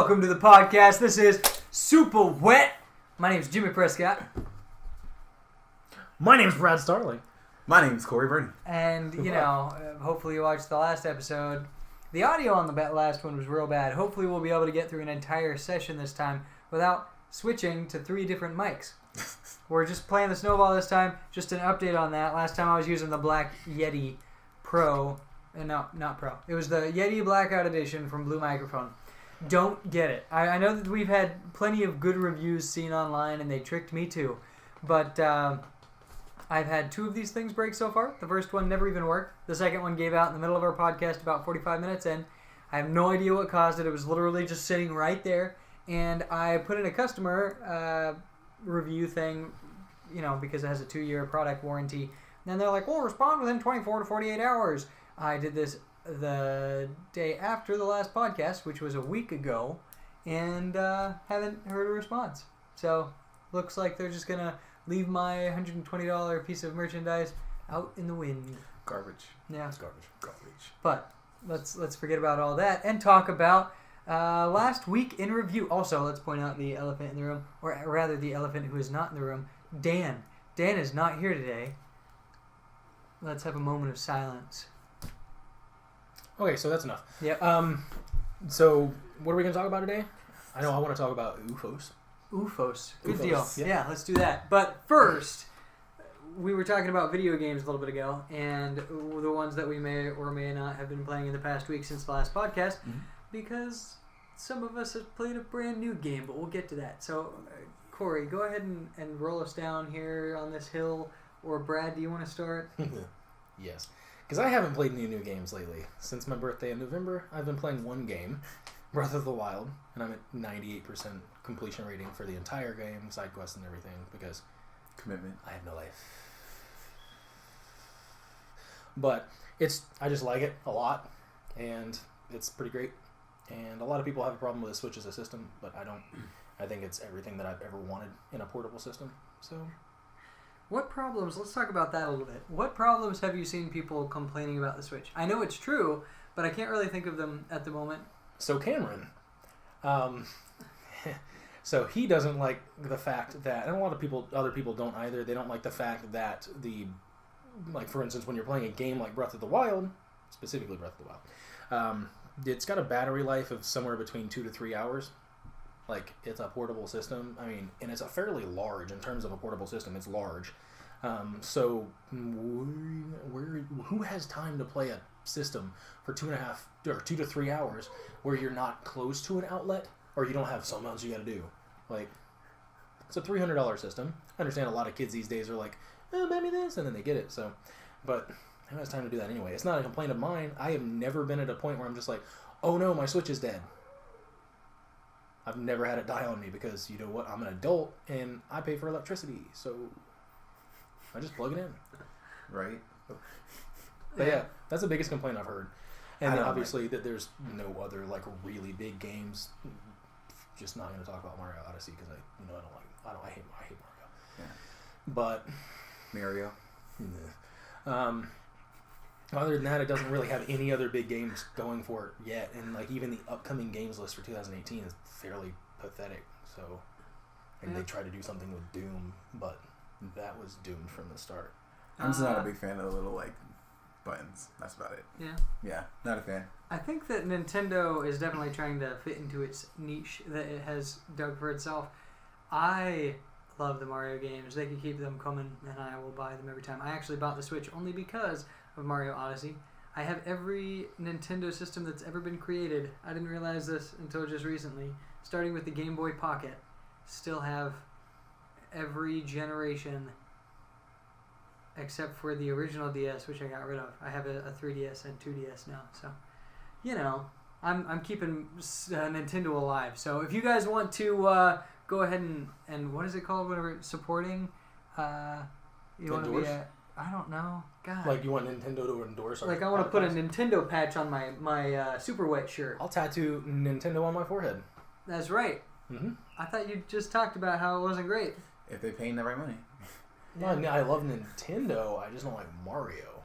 Welcome to the podcast. This is SuperWet. My name is Jimmy Prescott. My name's Brad Starling. My name's Corey Vernon. And, hopefully you watched the last episode. The audio on the last one was real bad. Hopefully we'll be able to get through an entire session this time without switching to 3 different mics. We're just playing the snowball this time. Just an update on that. Last time I was using the Black Yeti Pro. No, not Pro. It was the Yeti Blackout Edition from Blue Microphone. Don't get it. I know that we've had plenty of good reviews seen online, and they tricked me too. But I've had 2 of these things break so far. The first one never even worked. The second one gave out in the middle of our podcast about 45 minutes in. I have no idea what caused it. It was literally just sitting right there. And I put in a customer review thing, because it has a 2-year product warranty. And they're like, well, respond within 24 to 48 hours. I did this the day after the last podcast, which was a week ago, and haven't heard a response. So, looks like they're just going to leave my $120 piece of merchandise out in the wind. Garbage. Yeah. It's garbage. But let's forget about all that and talk about last week in review. Also, let's point out the elephant in the room, or rather the elephant who is not in the room, Dan. Dan is not here today. Let's have a moment of silence. Okay, so that's enough. Yep. So what are we going to talk about today? I know I want to talk about UFOs. UFOs. Good UFOs. deal. Yeah, let's do that. But first, we were talking about video games a little bit ago, and the ones that we may or may not have been playing in the past week since the last podcast, because some of us have played a brand new game, but we'll get to that. So, Corey, go ahead and roll us down here on this hill, or Brad, do you want to start? Yes. Because I haven't played any new games lately. Since my birthday in November, I've been playing one game, Breath of the Wild, and I'm at 98% completion rating for the entire game, side quests and everything, because Commitment. I have no life. But I just like it a lot, and it's pretty great. And a lot of people have a problem with the Switch as a system, but I don't. I think it's everything that I've ever wanted in a portable system. So, what problems, let's talk about that a little bit. What problems have you seen people complaining about the Switch? I know it's true, but I can't really think of them at the moment. So Cameron, so he doesn't like the fact that, and a lot of other people don't either, they don't like the fact that for instance, when you're playing a game like Breath of the Wild, specifically Breath of the Wild, it's got a battery life of somewhere between 2 to 3 hours. Like, it's a portable system. I mean, and it's a fairly large, in terms of a portable system, it's large. So, who has time to play a system for 2 to 3 hours where you're not close to an outlet, or you don't have something else you got to do? Like, it's a $300 system. I understand a lot of kids these days are like, oh, buy me this, and then they get it. So, but who has time to do that anyway? It's not a complaint of mine. I have never been at a point where I'm just like, oh no, my Switch is dead. I've never had it die on me because, you know what, I'm an adult and I pay for electricity, so I just plug it in. Right? But yeah, that's the biggest complaint I've heard. And then obviously that there's no other really big games. Just not going to talk about Mario Odyssey because I hate Mario. Yeah. But Mario. Other than that, it doesn't really have any other big games going for it yet, and even the upcoming games list for 2018 is fairly pathetic. So, and they tried to do something with Doom, but that was doomed from the start. I'm just not a big fan of the little buttons. That's about it. Yeah. Yeah, not a fan. I think that Nintendo is definitely trying to fit into its niche that it has dug for itself. I love the Mario games. They can keep them coming, and I will buy them every time. I actually bought the Switch only because of Mario Odyssey. I have every Nintendo system that's ever been created. I didn't realize this until just recently. Starting with the Game Boy Pocket. Still have every generation except for the original DS, which I got rid of. I have a 3DS and 2DS now. So, I'm keeping Nintendo alive. So if you guys want to go ahead and what is it called? Whatever, supporting. You want to be a... I don't know. God. You want Nintendo to endorse our I want to put a Nintendo patch on my SuperWet shirt. I'll tattoo Nintendo on my forehead. That's right. Mm-hmm. I thought you just talked about how it wasn't great. If they're paying the right money. Yeah. No, I love Nintendo. I just don't like Mario.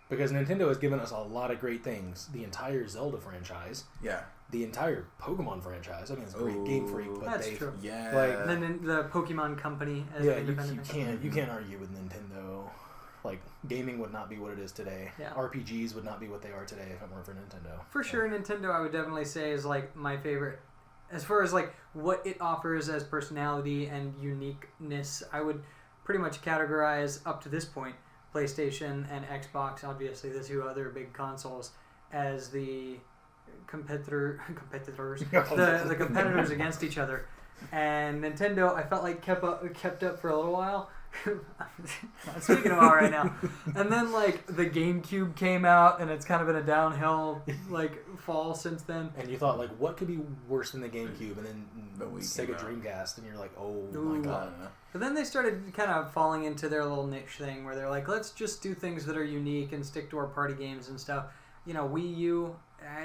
Because Nintendo has given us a lot of great things. The entire Zelda franchise. Yeah. The entire Pokemon franchise. I mean, it's a great Game Freak, but That's true. Yeah. Like, And then the Pokemon Company as yeah, an independent. you can't argue with Nintendo. Like, gaming would not be what it is today. Yeah. RPGs would not be what they are today if it weren't for Nintendo. For sure, Nintendo I would definitely say is like my favorite. As far as like what it offers as personality and uniqueness, I would pretty much categorize up to this point PlayStation and Xbox, obviously the two other big consoles, as the competitors the competitors against each other. And Nintendo I felt like kept up for a little while. I'm speaking of all right now. And then like the GameCube came out and it's kind of been a downhill like fall since then. And you thought, like, what could be worse than the GameCube? And then The Wii Sega came out. Dreamcast, and you're like, oh Ooh. my god. But then they started kind of falling into their little niche thing where they're like, let's just do things that are unique and stick to our party games and stuff. You know, Wii U,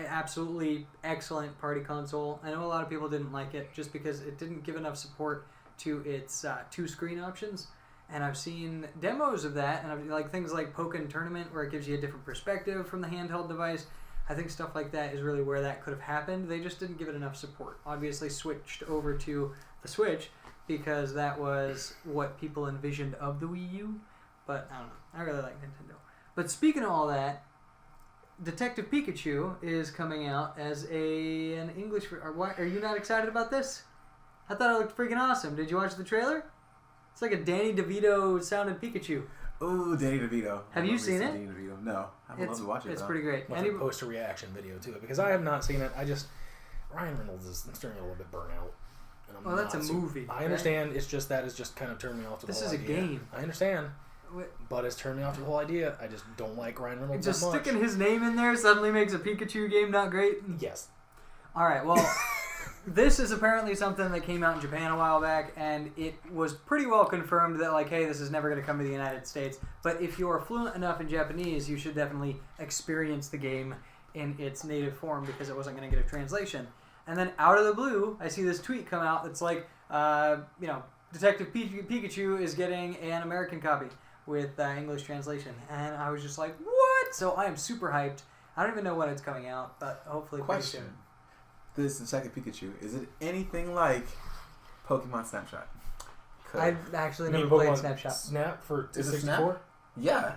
absolutely excellent party console. I know a lot of people didn't like it just because it didn't give enough support to its two-screen options. And I've seen demos of that, and I've, like things like Pokken Tournament, where it gives you a different perspective from the handheld device. I think stuff like that is really where that could have happened. They just didn't give it enough support. Obviously switched over to the Switch because that was what people envisioned of the Wii U. But I don't know. I really like Nintendo. But speaking of all that, Detective Pikachu is coming out as an English... Are you not excited about this? I thought it looked freaking awesome. Did you watch the trailer? It's like a Danny DeVito sounded Pikachu. Ooh, Danny DeVito. Have you seen it? Danny DeVito. No. I would love to watch it, It's though. pretty great. Like a post-reaction video to it. Because I have not seen it. Ryan Reynolds is starting to get a little bit burnt out. And I'm Well, that's not a super- movie. I understand. It's just that has just kind of turned me off to the This whole is a idea. game. I understand. What? But it's turned me off to the whole idea. I just don't like Ryan Reynolds Just that much. sticking his name in there suddenly makes a Pikachu game not great? Yes. Alright, well, this is apparently something that came out in Japan a while back, and it was pretty well confirmed that, like, hey, this is never going to come to the United States. But if you're fluent enough in Japanese, you should definitely experience the game in its native form because it wasn't going to get a translation. And then out of the blue, I see this tweet come out that's like, Detective Pikachu is getting an American copy with English translation. And I was just like, what? So I am super hyped. I don't even know when it's coming out, but hopefully pretty Question. soon. This Detective Pikachu, is it anything like Pokemon Snapshot? I've actually You mean never played Pokemon Snapshot. Snap for Is it 64? Yeah.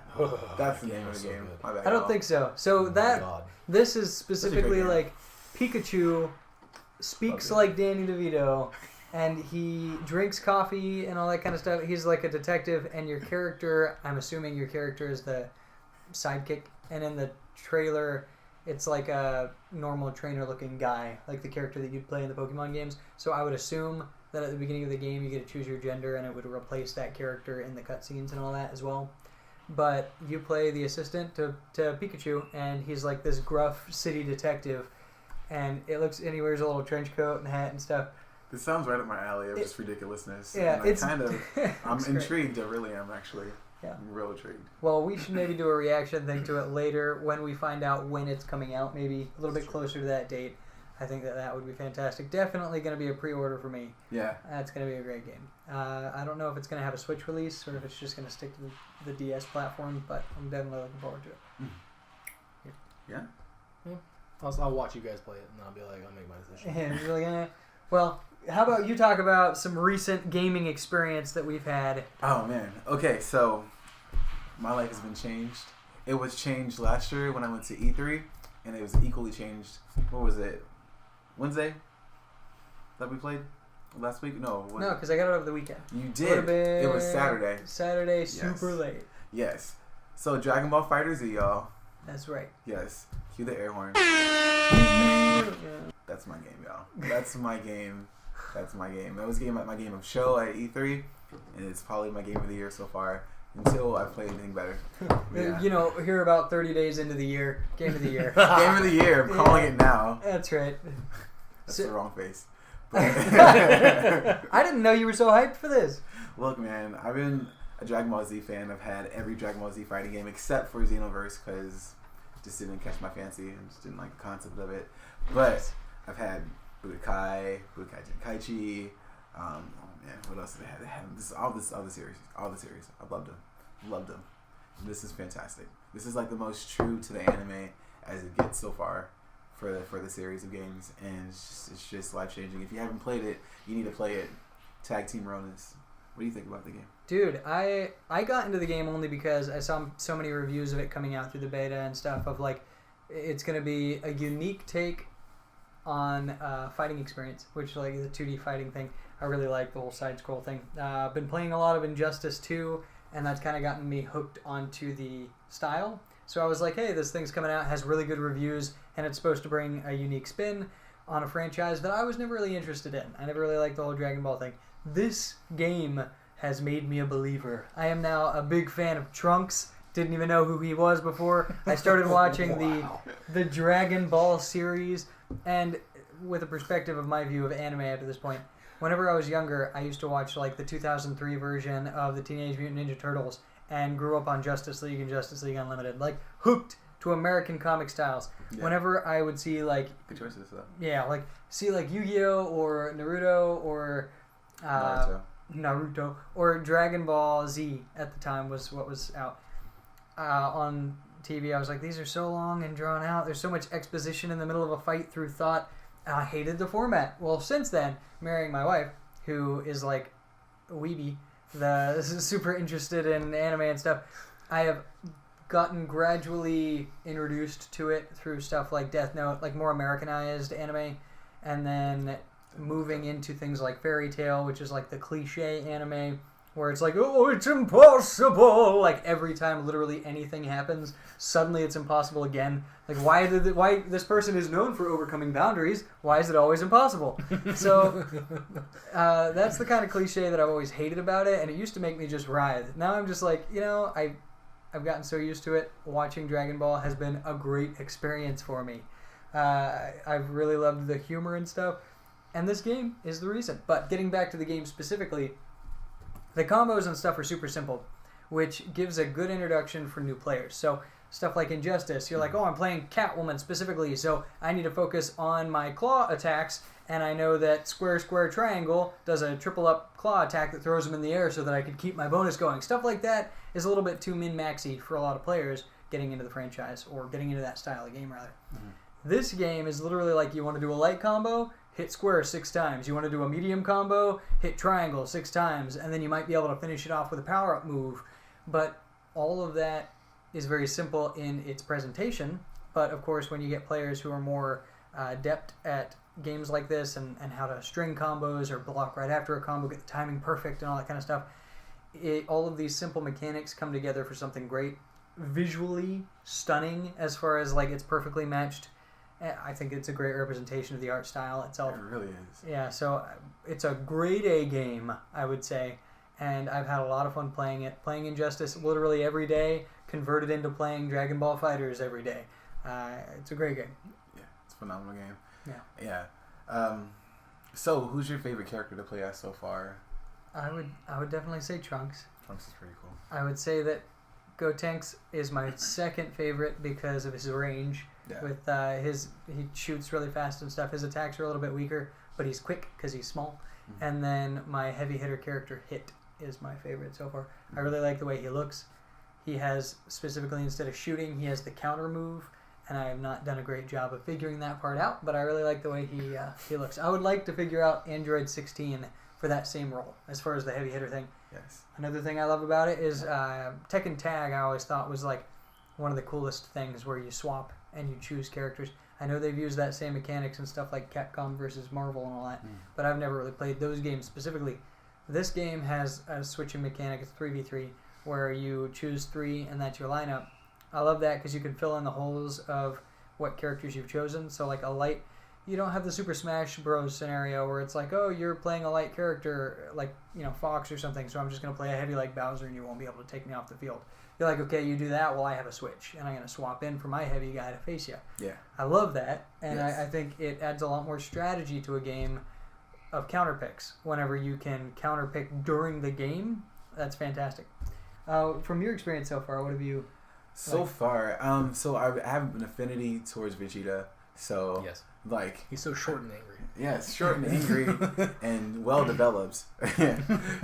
That's the That name of was the so game. good. My bad, I don't y'all. think so. So Oh my that God. this is specifically game. like Pikachu speaks Okay. like Danny DeVito, and he drinks coffee and all that kind of stuff. He's like a detective, and your character, I'm assuming your character is the sidekick, and in the trailer, it's like a normal trainer-looking guy, like the character that you'd play in the Pokemon games. So I would assume that at the beginning of the game, you get to choose your gender, and it would replace that character in the cutscenes and all that as well. But you play the assistant to Pikachu, and he's like this gruff city detective, and he wears a little trench coat and hat and stuff. This sounds right up my alley of just ridiculousness. Yeah, and it's I'm it's great. intrigued. I really am, actually. Yeah. I'm real intrigued. Well, we should maybe do a reaction thing to it later when we find out when it's coming out, maybe a little bit closer to that date. I think that would be fantastic. Definitely going to be a pre-order for me. Yeah. That's going to be a great game. I don't know if it's going to have a Switch release or if it's just going to stick to the DS platform, but I'm definitely looking forward to it. Yeah. I'll watch you guys play it, and I'll be like, I'll make my decision. And you're like, eh. Well, how about you talk about some recent gaming experience that we've had? Oh, man. Okay, so my life has been changed. It was changed last year when I went to E3, and it was equally changed. What was it? Wednesday? That we played? Last week? No. No, because I got it over the weekend. You Would've did. been It was Saturday. Saturday, Yes. super late. Yes. So Dragon Ball FighterZ, y'all. That's right. Yes. Cue the air horn. Yeah. That's my game, y'all. That's my game. That's my game. That was my game of show at E3, and it's probably my game of the year so far until I play anything better. Yeah. You know, here about 30 days into the year, game of the year. Game of the year. I'm calling it now. That's right. That's So- the wrong face. But I didn't know you were so hyped for this. look, man, I've been a Dragon Ball Z fan. I've had every Dragon Ball Z fighting game except for Xenoverse because just didn't catch my fancy and just didn't like the concept of it. But I've had Budokai Tenkaichi. Oh man, what else did they have? All the series. I loved them. And this is fantastic. This is like the most true to the anime as it gets so far for the series of games, and it's just life changing. If you haven't played it, you need to play it. Tag Team Ronis. What do you think about the game? Dude, I got into the game only because I saw so many reviews of it coming out through the beta and stuff of like it's going to be a unique take on fighting experience, which like the 2D fighting thing. I really like the whole side scroll thing. I've been playing a lot of Injustice 2, and that's kind of gotten me hooked onto the style. So I was like, hey, this thing's coming out, has really good reviews, and it's supposed to bring a unique spin on a franchise that I was never really interested in. I never really liked the whole Dragon Ball thing. This game has made me a believer. I am now a big fan of Trunks. Didn't even know who he was before. I started watching the Dragon Ball series, and with a perspective of my view of anime up to this point, whenever I was younger, I used to watch like the 2003 version of the Teenage Mutant Ninja Turtles and grew up on Justice League and Justice League Unlimited. Like, hooked to American comic styles. Yeah. Whenever I would see like... Good choices, though. Yeah, like, see like Yu-Gi-Oh! Or Naruto or... Naruto. Or Dragon Ball Z at the time was what was out on TV. I was like, these are so long and drawn out. There's so much exposition in the middle of a fight through thought. And I hated the format. Well, since then, marrying my wife, who is like a weebie, super interested in anime and stuff, I have gotten gradually introduced to it through stuff like Death Note, like more Americanized anime, and then moving into things like Fairy Tail, which is like the cliche anime where it's like, oh, it's impossible. Like every time literally anything happens, suddenly it's impossible again. Like why this person is known for overcoming boundaries? Why is it always impossible? So that's the kind of cliche that I've always hated about it, and it used to make me just writhe. Now I'm just like, I've gotten so used to it. Watching Dragon Ball has been a great experience for me. I've really loved the humor and stuff, and this game is the reason. But getting back to the game specifically, the combos and stuff are super simple, which gives a good introduction for new players. So stuff like Injustice, you're like, oh, I'm playing Catwoman specifically, so I need to focus on my claw attacks, and I know that square, square, triangle does a triple up claw attack that throws them in the air so that I can keep my bonus going. Stuff like that is a little bit too min-maxy for a lot of players getting into the franchise, or getting into that style of game, rather. Mm-hmm. This game is literally like, you want to do a light combo, hit square 6 times. You want to do a medium combo, hit triangle 6 times, and then you might be able to finish it off with a power-up move. But all of that is very simple in its presentation. But, of course, when you get players who are more adept at games like this and how to string combos or block right after a combo, get the timing perfect and all that kind of stuff, all of these simple mechanics come together for something great. Visually stunning as far as, like, it's perfectly matched. I think it's a great representation of the art style itself. It really is. Yeah, so it's a grade A game, I would say, and I've had a lot of fun playing it. Playing Injustice literally every day, converted into playing Dragon Ball Fighterz every day. It's a great game. Yeah, it's a phenomenal game. Yeah. Yeah. So, who's your favorite character to play as so far? I would definitely say Trunks. Trunks is pretty cool. I would say that Gotenks is my second favorite because of his range. Yeah. With he shoots really fast and stuff. His attacks are a little bit weaker, but he's quick because he's small. Mm-hmm. And then my heavy hitter character, Hit, is my favorite so far. Mm-hmm. I really like the way he looks. He has, specifically instead of shooting, he has the counter move, and I have not done a great job of figuring that part out, but I really like the way he looks. I would like to figure out Android 16 for that same role, as far as the heavy hitter thing. Yes. Another thing I love about it is Tekken Tag, I always thought was like one of the coolest things, where you swap and you choose characters. I know they've used that same mechanics and stuff like Capcom versus Marvel and all that, but I've never really played those games specifically. This game has a switching mechanic. It's 3v3, where you choose 3 and that's your lineup. I love that because you can fill in the holes of what characters you've chosen. So like a light, you don't have the Super Smash Bros. Scenario where it's like, oh, you're playing a light character like, Fox or something, so I'm just going to play a heavy like Bowser and you won't be able to take me off the field. You're like, okay, you do that, well, I have a switch, and I'm going to swap in for my heavy guy to face you. Yeah. I love that, and yes. I think it adds a lot more strategy to a game of counter picks. Whenever you can counter pick during the game, that's fantastic. From your experience so far, what have you... So far, so I have an affinity towards Vegeta, so... Yes. Like... He's so short and angry. Yes, short and angry and well developed.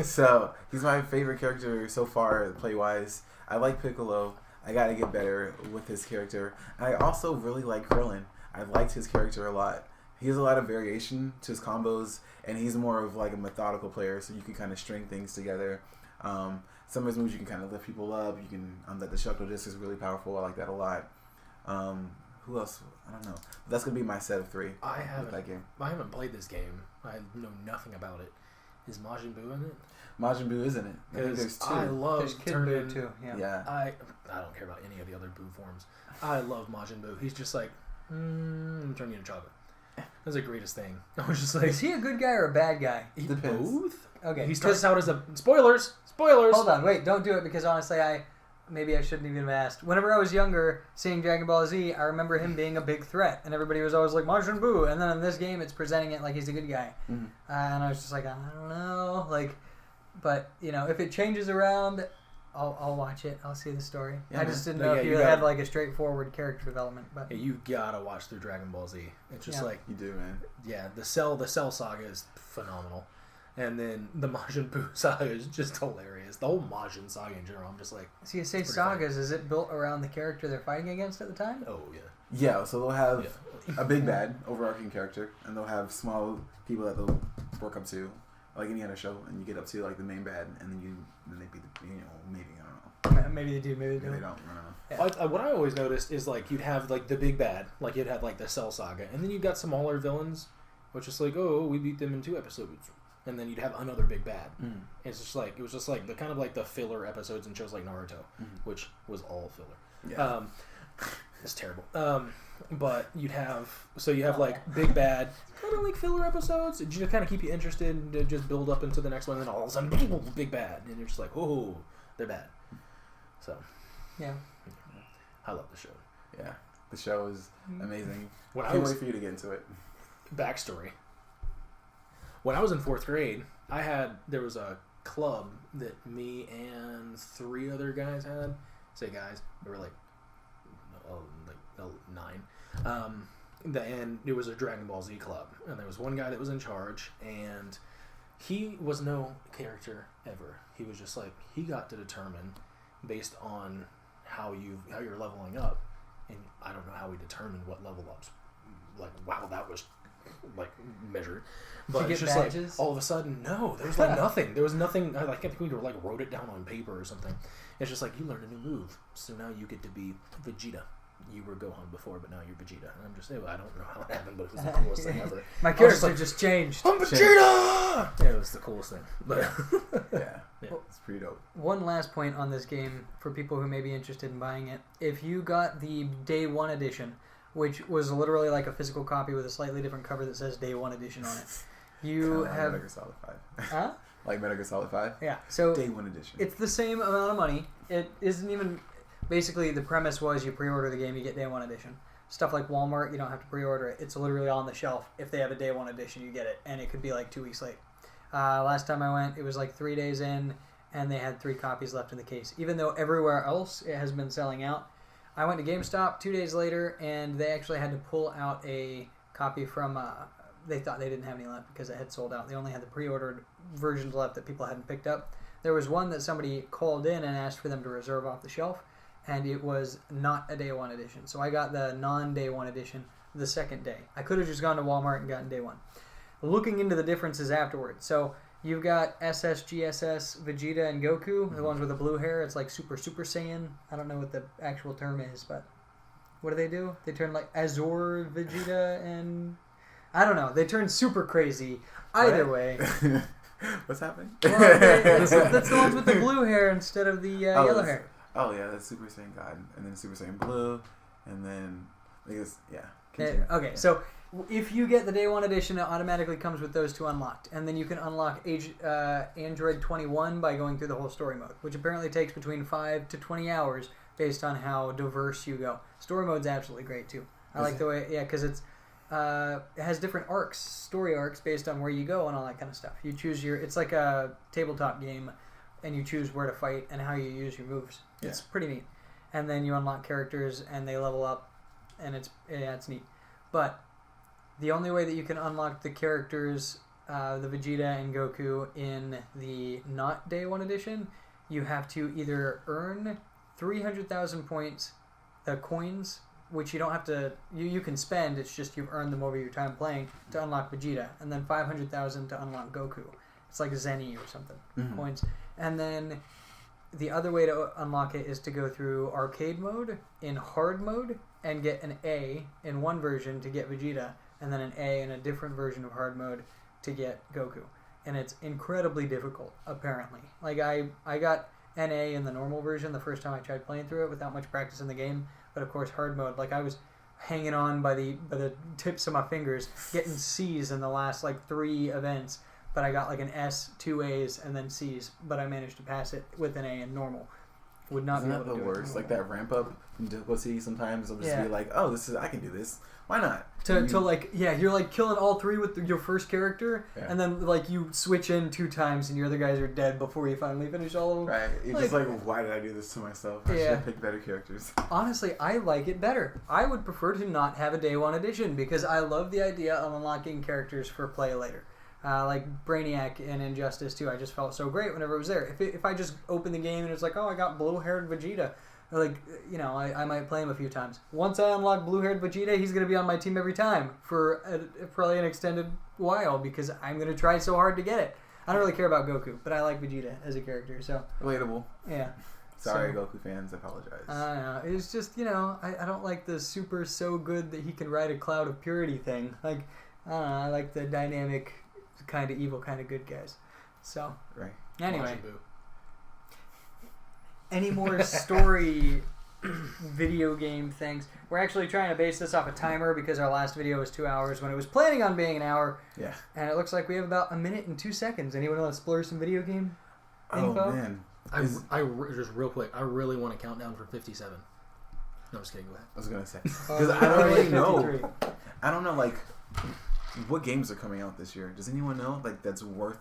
So, he's my favorite character so far, play-wise. I like Piccolo. I gotta get better with his character. I also really like Krillin. I liked his character a lot. He has a lot of variation to his combos, and he's more of like a methodical player, so you can kind of string things together. Some of his moves, you can kind of lift people up. You can the Shuckle Disc is really powerful. I like that a lot. Who else? I don't know. That's gonna be my set of 3. I haven't. That game. I haven't played this game. I know nothing about it. Is Majin Buu in it? Majin Buu is in it. I think there's 2. I love There's Kid turning. Buu too. Yeah. I don't care about any of the other Buu forms. I love Majin Buu. He's just like, turn you into chocolate. That's the greatest thing. I was just like, Is he a good guy or a bad guy? Depends. Both? Okay. He starts out as a spoilers. Hold on, wait, don't do it because honestly, maybe I shouldn't even have asked. Whenever I was younger, seeing Dragon Ball Z, I remember him being a big threat, and everybody was always like Majin Buu, and then in this game, it's presenting it like he's a good guy, and I was just like, I don't know, but if it changes around, I'll watch it. I'll see the story. Yeah, I just didn't know if you had like a straightforward character development, but yeah, you gotta watch through Dragon Ball Z. It's just like you do, man. Yeah, the Cell saga is phenomenal. And then the Majin Buu saga is just hilarious. The whole Majin saga in general, I'm just like... So you say sagas, is it built around the character they're fighting against at the time? Oh, yeah. Yeah, so they'll have a big bad, overarching character, and they'll have small people that they'll work up to, like any other show, and you get up to like the main bad, and then they beat the, maybe, I don't know. Maybe they do, maybe they don't. Maybe they don't, I don't know. Yeah. What I always noticed is like you'd have like the big bad, like you'd have like the Cell saga, and then you'd got smaller villains, which is like, oh, we beat them in 2 episodes. And then you'd have another big bad. It's just like it was just like the kind of like the filler episodes in shows like Naruto, which was all filler. Yeah. It's terrible. But you have like big bad, kind of like filler episodes. To just kind of keep you interested and to just build up into the next one. And then all of a sudden, big bad, and you're just like, oh, they're bad. So, yeah, I love the show. Yeah, the show is amazing. When Can't wait for you to get into it. Backstory. When I was in 4th grade, there was a club that me and 3 other guys had. Say guys, we were like 9. And it was a Dragon Ball Z club, and there was one guy that was in charge, and he was no character ever. He was just like he got to determine based on how you're leveling up, and I don't know how we determined what level ups. Like wow, that was like measured, but you it's get just badges? like all of a sudden no, there was like nothing. There was nothing. I think we were like wrote it down on paper or something. It's just like you learned a new move, so now you get to be Vegeta. You were Gohan before, but now you're Vegeta. And I'm just I don't know how it happened, but it was the coolest thing ever. My character just changed. I'm Vegeta! Yeah, it was the coolest thing. But Yeah, it's pretty dope. One last point on this game for people who may be interested in buying it. If you got the Day 1 edition, which was literally like a physical copy with a slightly different cover that says Day 1 edition on it, you have... Metal Gear Solid 5. Huh? Like Metal Gear Solid 5? Yeah, so... Day 1 edition. It's the same amount of money. It isn't even... Basically, the premise was you pre-order the game, you get Day 1 edition. Stuff like Walmart, you don't have to pre-order it. It's literally on the shelf. If they have a Day 1 edition, you get it. And it could be like 2 weeks late. Last time I went, it was like 3 days in, and they had 3 copies left in the case. Even though everywhere else it has been selling out. I went to GameStop 2 days later, and they actually had to pull out a copy from... they thought they didn't have any left because it had sold out. They only had the pre-ordered versions left that people hadn't picked up. There was one that somebody called in and asked for them to reserve off the shelf. And it was not a Day 1 edition. So I got the non-Day 1 edition the second day. I could have just gone to Walmart and gotten Day 1. Looking into the differences afterwards. So you've got SS, GSS, Vegeta, and Goku. The ones with the blue hair. It's like Super Saiyan. I don't know what the actual term is, but what do? They turn like Azor, Vegeta, and... I don't know. They turn super crazy. Either way. What's happening? Well, that's the ones with the blue hair instead of the yellow hair. Oh yeah, that's Super Saiyan God, and then Super Saiyan Blue, and then I guess Okay, so if you get the Day 1 edition, it automatically comes with those 2 unlocked, and then you can unlock Android 21 by going through the whole story mode, which apparently takes between 5 to 20 hours based on how diverse you go. Story mode's absolutely great too. I like the way, because it has different story arcs based on where you go and all that kind of stuff. You choose it's like a tabletop game, and you choose where to fight and how you use your moves. It's pretty neat. And then you unlock characters and they level up, and it's neat. But the only way that you can unlock the characters, the Vegeta and Goku, in the not Day 1 edition, you have to either earn 300,000 points, coins, which you don't have to, you can spend, it's just you've earned them over your time playing to unlock Vegeta, and then 500,000 to unlock Goku. It's like Zenny or something, coins. And then the other way to unlock it is to go through arcade mode, in hard mode, and get an A in one version to get Vegeta, and then an A in a different version of hard mode to get Goku. And it's incredibly difficult, apparently. Like, I got an A in the normal version the first time I tried playing through it without much practice in the game. But, of course, hard mode, like, I was hanging on by the tips of my fingers, getting C's in the last, 3 events. But I got, an S, 2 A's, and then C's. But I managed to pass it with an A in normal. Would not Isn't be able that to the do worst? it. Like, that ramp up in difficulty sometimes, I'll just Yeah. be like, oh, I can do this. Why not? You're killing all 3 with your first character, Yeah. and then you switch in 2 times, and your other guys are dead before you finally finish all of them. Right. You're just why did I do this to myself? I should have picked better characters. Honestly, I like it better. I would prefer to not have a day 1 edition because I love the idea of unlocking characters for play later. Like Brainiac and Injustice 2, I just felt so great whenever it was there. If I just open the game and it's like, oh, I got blue-haired Vegeta, I might play him a few times. Once I unlock blue-haired Vegeta, he's going to be on my team every time for probably an extended while because I'm going to try so hard to get it. I don't really care about Goku, but I like Vegeta as a character, so... Relatable. Yeah. Sorry, Goku fans, I apologize. I don't know. It's just, I don't like the super so good that he can ride a cloud of purity thing. I don't know, I like the dynamic, kind of evil, kind of good guys. So, right. Anyway. Any more story video game things? We're actually trying to base this off a timer because our last video was 2 hours when it was planning on being an hour. Yeah. And it looks like we have about 1 minute and 2 seconds. Anyone want to explore some video game info? Oh, man. Just real quick, I really want to count down for 57. No, I'm just kidding. Go ahead. I was going to say. Because I don't really know. I don't know, what games are coming out this year. Does anyone know? That's worth,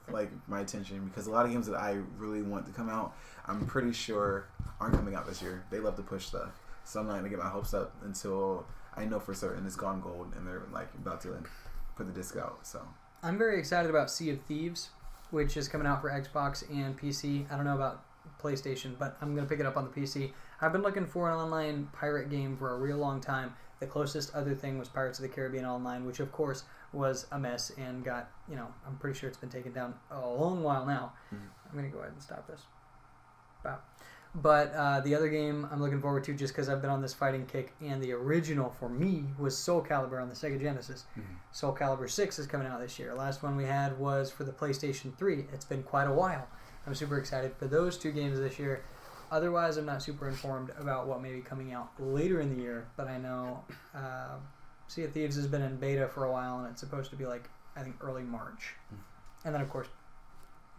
my attention. Because a lot of games that I really want to come out, I'm pretty sure aren't coming out this year. They love to push stuff. So I'm not going to get my hopes up until I know for certain it's gone gold and they're, about to put the disc out. So I'm very excited about Sea of Thieves, which is coming out for Xbox and PC. I don't know about PlayStation, but I'm going to pick it up on the PC. I've been looking for an online pirate game for a real long time. The closest other thing was Pirates of the Caribbean Online, which of course was a mess and got, I'm pretty sure it's been taken down a long while now. Mm-hmm. I'm going to go ahead and stop this. Wow. But the other game I'm looking forward to just because I've been on this fighting kick, and the original for me was Soul Calibur on the Sega Genesis. Mm-hmm. Soul Calibur 6 is coming out this year. Last one we had was for the PlayStation 3. It's been quite a while. I'm super excited for those 2 games this year. Otherwise, I'm not super informed about what may be coming out later in the year, but I know Sea of Thieves has been in beta for a while, and it's supposed to be I think early March. And then, of course,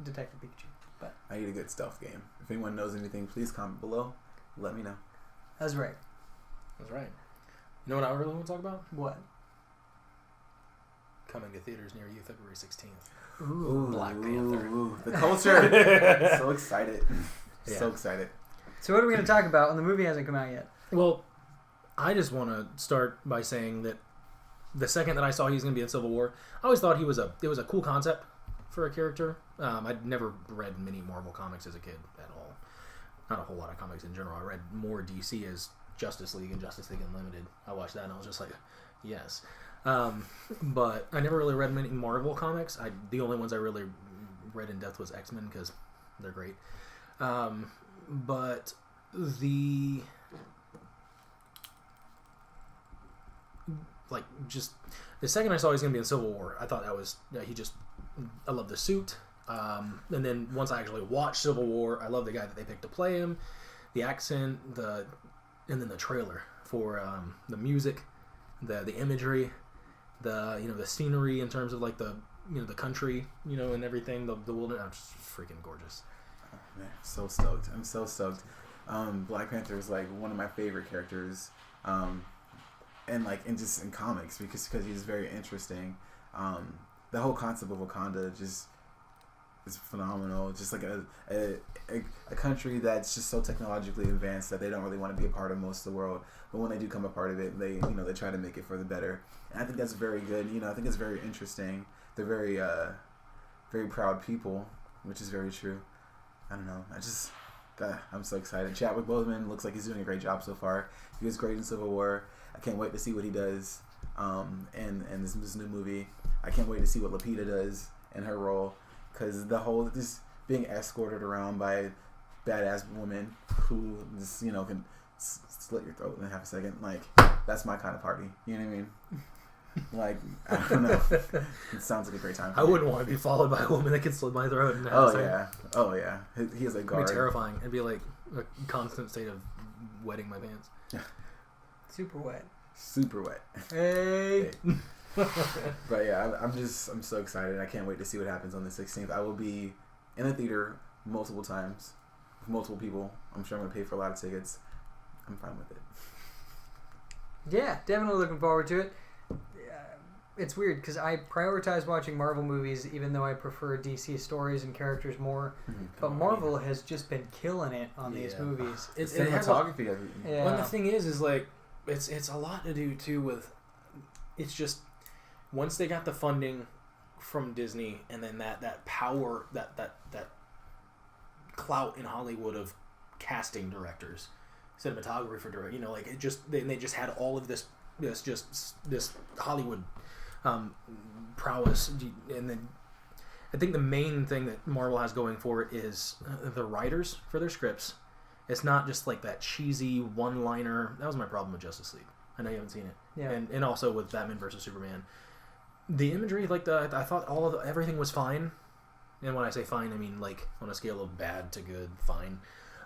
Detective Pikachu. But I need a good stealth game. If anyone knows anything, please comment below. Let me know. That's right. That's right. You know what I really want to talk about? What? Coming to theaters near you February 16th. Ooh. Black Panther. Ooh, the culture. So excited. Yeah. So excited. So what are we going to talk about when the movie hasn't come out yet? Well, I just want to start by saying that the second that I saw he was going to be in Civil War, I always thought it was a cool concept for a character. I'd never read many Marvel comics as a kid at all. Not a whole lot of comics in general. I read more DC as Justice League and Justice League Unlimited. I watched that and I was just like, yes. But I never really read many Marvel comics. The only ones I really read in depth was X-Men because they're great. But the second I saw he's gonna be in Civil War, I thought I love the suit. And then once I actually watched Civil War, I love the guy that they picked to play him, the accent, and then the trailer for the music, the imagery, the scenery in terms of the country, and everything, the wilderness. I'm just freaking gorgeous. Man, so stoked. I'm so stoked. Black Panther is one of my favorite characters, and just in comics because he's very interesting. The whole concept of Wakanda just is phenomenal. Just a country that's just so technologically advanced that they don't really want to be a part of most of the world, but when they do come a part of it, they they try to make it for the better. And I think that's very good. I think it's very interesting. They're very very proud people, which is very true. I don't know. I'm so excited. Chadwick Boseman looks like he's doing a great job so far. He was great in Civil War. I can't wait to see what he does in this new movie. I can't wait to see what Lupita does in her role, because the whole just being escorted around by badass woman who just can slit your throat in half a second, like that's my kind of party. You know what I mean? Like, I don't know. It sounds like a great time. I wouldn't want to be followed by a woman that can slit my throat. And Oh yeah. He is a guard. It'd be terrifying. It'd be like a constant state of wetting my pants. SuperWet. SuperWet. Hey. But yeah, I'm so excited. I can't wait to see what happens on the 16th. I will be in the theater multiple times with multiple people. I'm sure I'm gonna pay for a lot of tickets. I'm fine with it. Yeah, definitely looking forward to it. It's weird because I prioritize watching Marvel movies even though I prefer DC stories and characters more. But Marvel has just been killing it on these movies. It's cinematography. Well, the thing is like it's a lot to do too with. It's just once they got the funding from Disney and then that power that clout in Hollywood of casting directors, cinematography for director, like it just they just had all of this Hollywood prowess, and then I think the main thing that Marvel has going for it is the writers for their scripts. It's not just like that cheesy one-liner. That was my problem with Justice League. I know you haven't seen it, and also with Batman versus Superman. The imagery, like I thought everything was fine, and when I say fine, I mean like on a scale of bad to good, fine.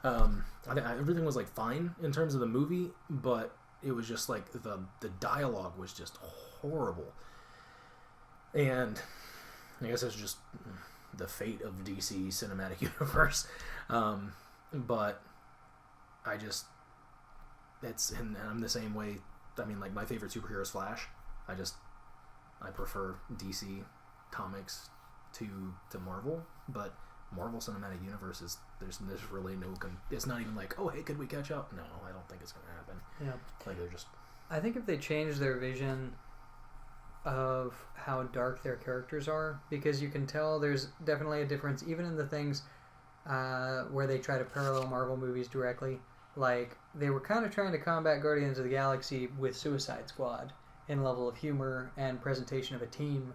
I think everything was like fine in terms of the movie, but it was just like the dialogue was just horrible. And I guess it's just the fate of DC cinematic universe. But I just and I'm the same way. I mean, like my favorite superhero is Flash. I prefer DC comics to Marvel, but Marvel Cinematic Universe is there's really no it's not even like, oh hey, could we catch up? No, I don't think it's gonna happen. Yeah, like they're just. I think if they change their vision of how dark their characters are, because you can tell there's definitely a difference even in the things where they try to parallel Marvel movies directly. Like they were kind of trying to combat Guardians of the Galaxy with Suicide Squad in level of humor and presentation of a team,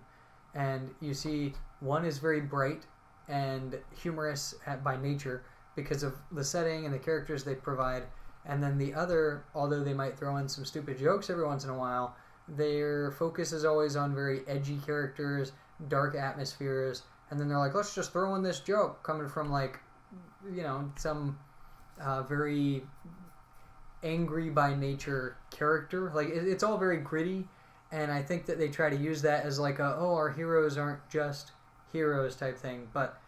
and you see one is very bright and humorous by nature because of the setting and the characters they provide, and then the other, although they might throw in some stupid jokes every once in a while, their focus is always on very edgy characters, dark atmospheres, and then they're like, let's just throw in this joke coming from like, some very angry by nature character. Like it's all very gritty, and I think that they try to use that as like our heroes aren't just heroes type thing, but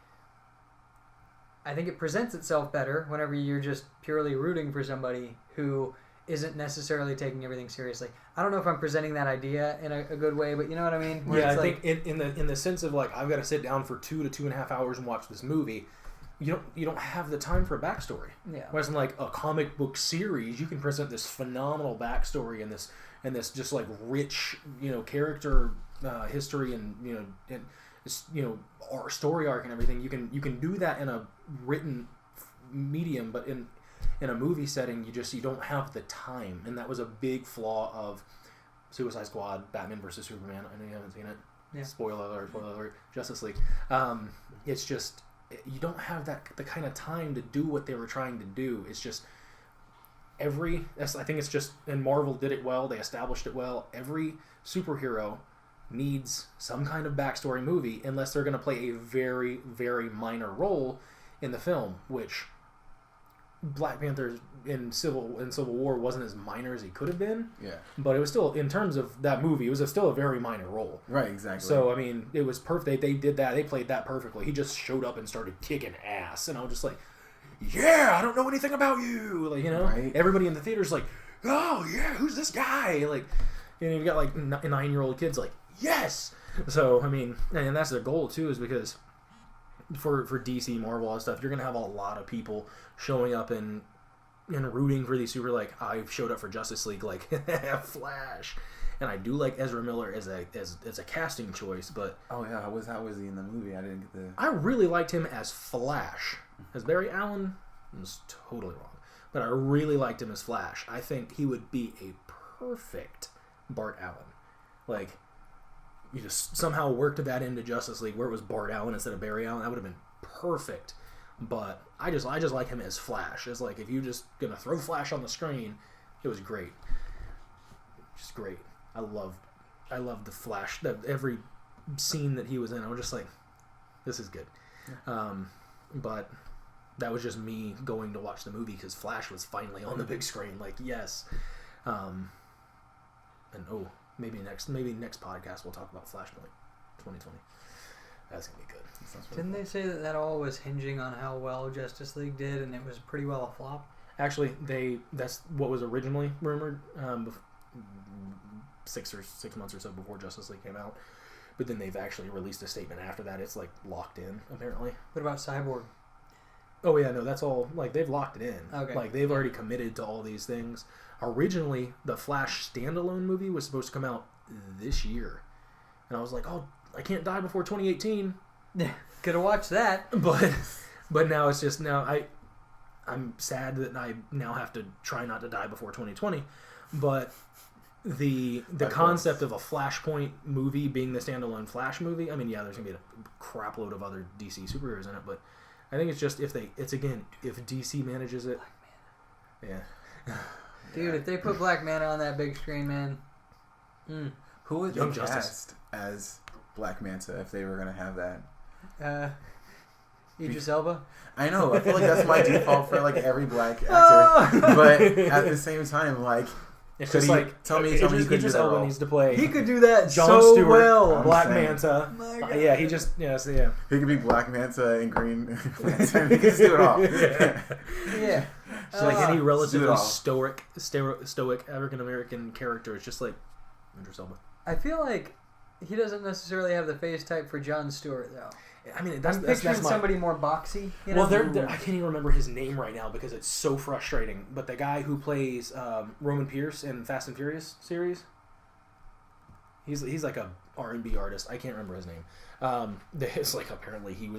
I think it presents itself better whenever you're just purely rooting for somebody who isn't necessarily taking everything seriously. I don't know if I'm presenting that idea in a good way, but you know what I mean? Where I think in the sense of like I've got to sit down for 2 to 2.5 hours and watch this movie. You don't have the time for a backstory. Yeah. Whereas in like a comic book series, you can present this phenomenal backstory and this just like rich character history and our story arc and everything. You can do that in a written medium, but in a movie setting, you don't have the time, and that was a big flaw of Suicide Squad, Batman versus Superman. I know you haven't seen it. Yeah. Spoiler alert. Justice League. It's just you don't have the kind of time to do what they were trying to do. It's just I think it's just, and Marvel did it well. They established it well. Every superhero needs some kind of backstory movie, unless they're going to play a very, very minor role in the film, which Black Panther in Civil War wasn't as minor as he could have been. Yeah. But it was still, in terms of that movie, it was still a very minor role. Right, exactly. So, I mean, it was perfect. They did that. They played that perfectly. He just showed up and started kicking ass. And I was just like, yeah, I don't know anything about you. Like, right. Everybody in the theater's like, oh, yeah, who's this guy? Like, you got like 9-year-old kids like, yes. So, I mean, and that's their goal too, is because for DC, Marvel, all that stuff, you're going to have a lot of people showing up and rooting for these super, like, I showed up for Justice League, like, Flash. And I do like Ezra Miller as a casting choice, but... Oh, yeah, how was he in the movie? I didn't get the... I really liked him as Flash. As Barry Allen, I was totally wrong. But I really liked him as Flash. I think he would be a perfect Bart Allen. Like, you just somehow worked that into Justice League where it was Bart Allen instead of Barry Allen. That would have been perfect. But I just like him as Flash. It's like, if you're just gonna throw Flash on the screen, it was great. Just great. I loved the Flash. Every scene that he was in, I was just like, this is good. Yeah. But that was just me going to watch the movie because Flash was finally on the big screen. Like, yes. And maybe next podcast we'll talk about Flashpoint 2020. That's gonna be good. Didn't they say that all was hinging on how well Justice League did, and it was pretty well a flop? Actually, that's what was originally rumored 6 months or so before Justice League came out. But then they've actually released a statement after that. It's like locked in, apparently. What about Cyborg? Oh yeah, no, that's all. Like, they've locked it in. Okay. Like, they've already committed to all these things. Originally, the Flash standalone movie was supposed to come out this year, and I was like, oh, I can't die before 2018. Could have watched that. But now it's just I'm sad that I now have to try not to die before 2020. But the concept of a Flashpoint movie being the standalone Flash movie, I mean, yeah, there's gonna be a crap load of other DC superheroes in it, but I think it's just if DC manages it. Yeah. Dude, if they put Black Manta on that big screen, man. Who would they cast as Black Manta if they were gonna have that? Idris Elba. I know. I feel like that's my default for like every black actor, but at the same time, like, it's just like tell me, he could do that Elba role. needs to play. He could do that John so Stewart, well. Black Manta. Yeah, he just He could be Black Manta and Green Lantern. He could just do it all. Yeah. So like any relatively stoic African American character is just like Idris Elba. I feel like he doesn't necessarily have the face type for Jon Stewart, though. I mean, I'm picturing somebody more boxy. You know? Well, I can't even remember his name right now because it's so frustrating. But the guy who plays Roman Pierce in Fast and Furious series, he's like a R&B artist. I can't remember his name. It's like apparently he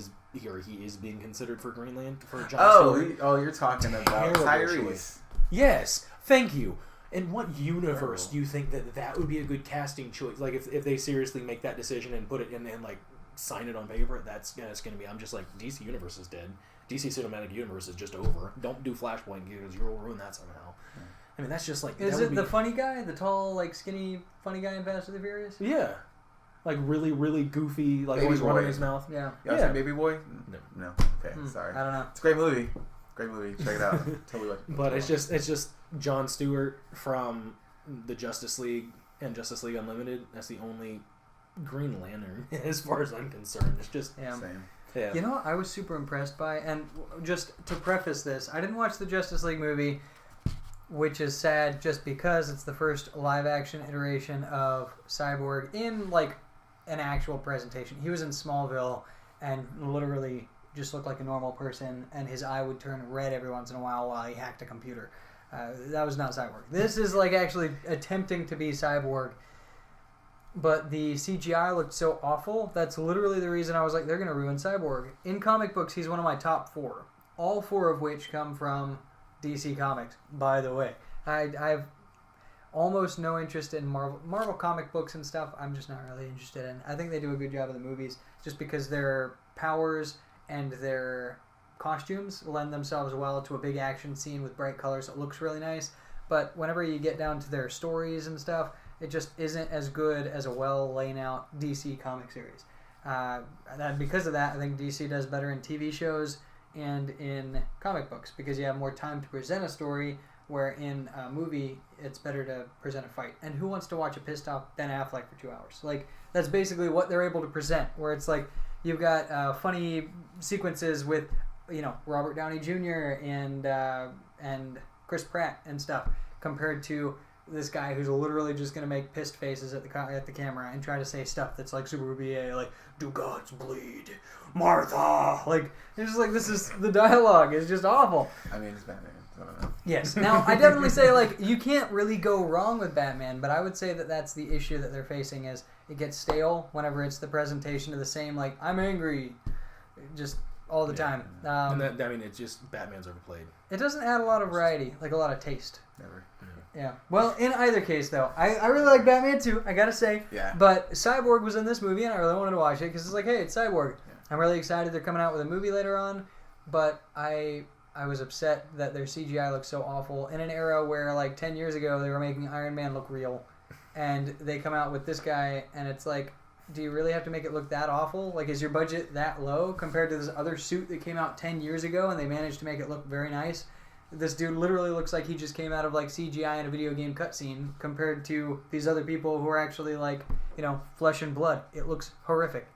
is being considered for Jon Stewart. You're talking about Tyrese. Yes, thank you. In what universe do you think that would be a good casting choice? Like if they seriously make that decision and put it in and like sign it on paper, that's going to be. I'm just like, DC Universe is dead. DC Cinematic Universe is just over. Don't do Flashpoint because you'll ruin that somehow. I mean, that's just like. Is it the funny guy, the tall, like skinny, funny guy in Fast and the Furious? Yeah, like really, really goofy, like always running his mouth. Yeah. Yeah. Baby Boy? No. Okay, sorry. I don't know. It's a great movie. Check it out. Totally watch it. But it's just Jon Stewart from the Justice League and Justice League Unlimited. That's the only Green Lantern as far as I'm concerned. It's just same. Yeah. You know what I was super impressed by, and just to preface this, I didn't watch the Justice League movie, which is sad just because it's the first live action iteration of Cyborg in like an actual presentation. He was in Smallville and literally just looked like a normal person, and his eye would turn red every once in a while he hacked a computer. That was not Cyborg. This is like actually attempting to be Cyborg, but the CGI looked so awful. That's literally the reason I was like, they're going to ruin Cyborg. In comic books, he's one of my top 4. All 4 of which come from DC Comics, by the way. I have almost no interest in Marvel comic books and stuff. I'm just not really interested in. I think they do a good job of the movies just because their powers and their costumes lend themselves well to a big action scene with bright colors. It looks really nice. But whenever you get down to their stories and stuff, it just isn't as good as a well laid out DC comic series. And because of that, I think DC does better in TV shows and in comic books because you have more time to present a story, where in a movie it's better to present a fight. And who wants to watch a pissed off Ben Affleck for 2 hours? Like, that's basically what they're able to present, where it's like you've got funny sequences with, Robert Downey Jr. and Chris Pratt and stuff, compared to this guy who's literally just going to make pissed faces at the camera and try to say stuff that's like super BA, like, do gods bleed, Martha? Like, it's just like, this is the dialogue is just awful. I mean, it's Batman. I don't know. Yes. Now, I definitely say, like, you can't really go wrong with Batman, but I would say that that's the issue that they're facing is it gets stale whenever it's the presentation of the same, like, I'm angry, just all the time. And that, I mean, it's just Batman's overplayed. It doesn't add a lot of variety, like a lot of taste. Never. Yeah. Well, in either case, though, I really like Batman too, I gotta say. Yeah. But Cyborg was in this movie, and I really wanted to watch it because it's like, hey, it's Cyborg. Yeah. I'm really excited they're coming out with a movie later on, but I was upset that their CGI looks so awful in an era where, like, 10 years ago, they were making Iron Man look real, and they come out with this guy, and it's like, do you really have to make it look that awful? Like, is your budget that low compared to this other suit that came out 10 years ago, and they managed to make it look very nice? This dude literally looks like he just came out of, like, CGI in a video game cutscene compared to these other people who are actually, like, you know, flesh and blood. It looks horrific.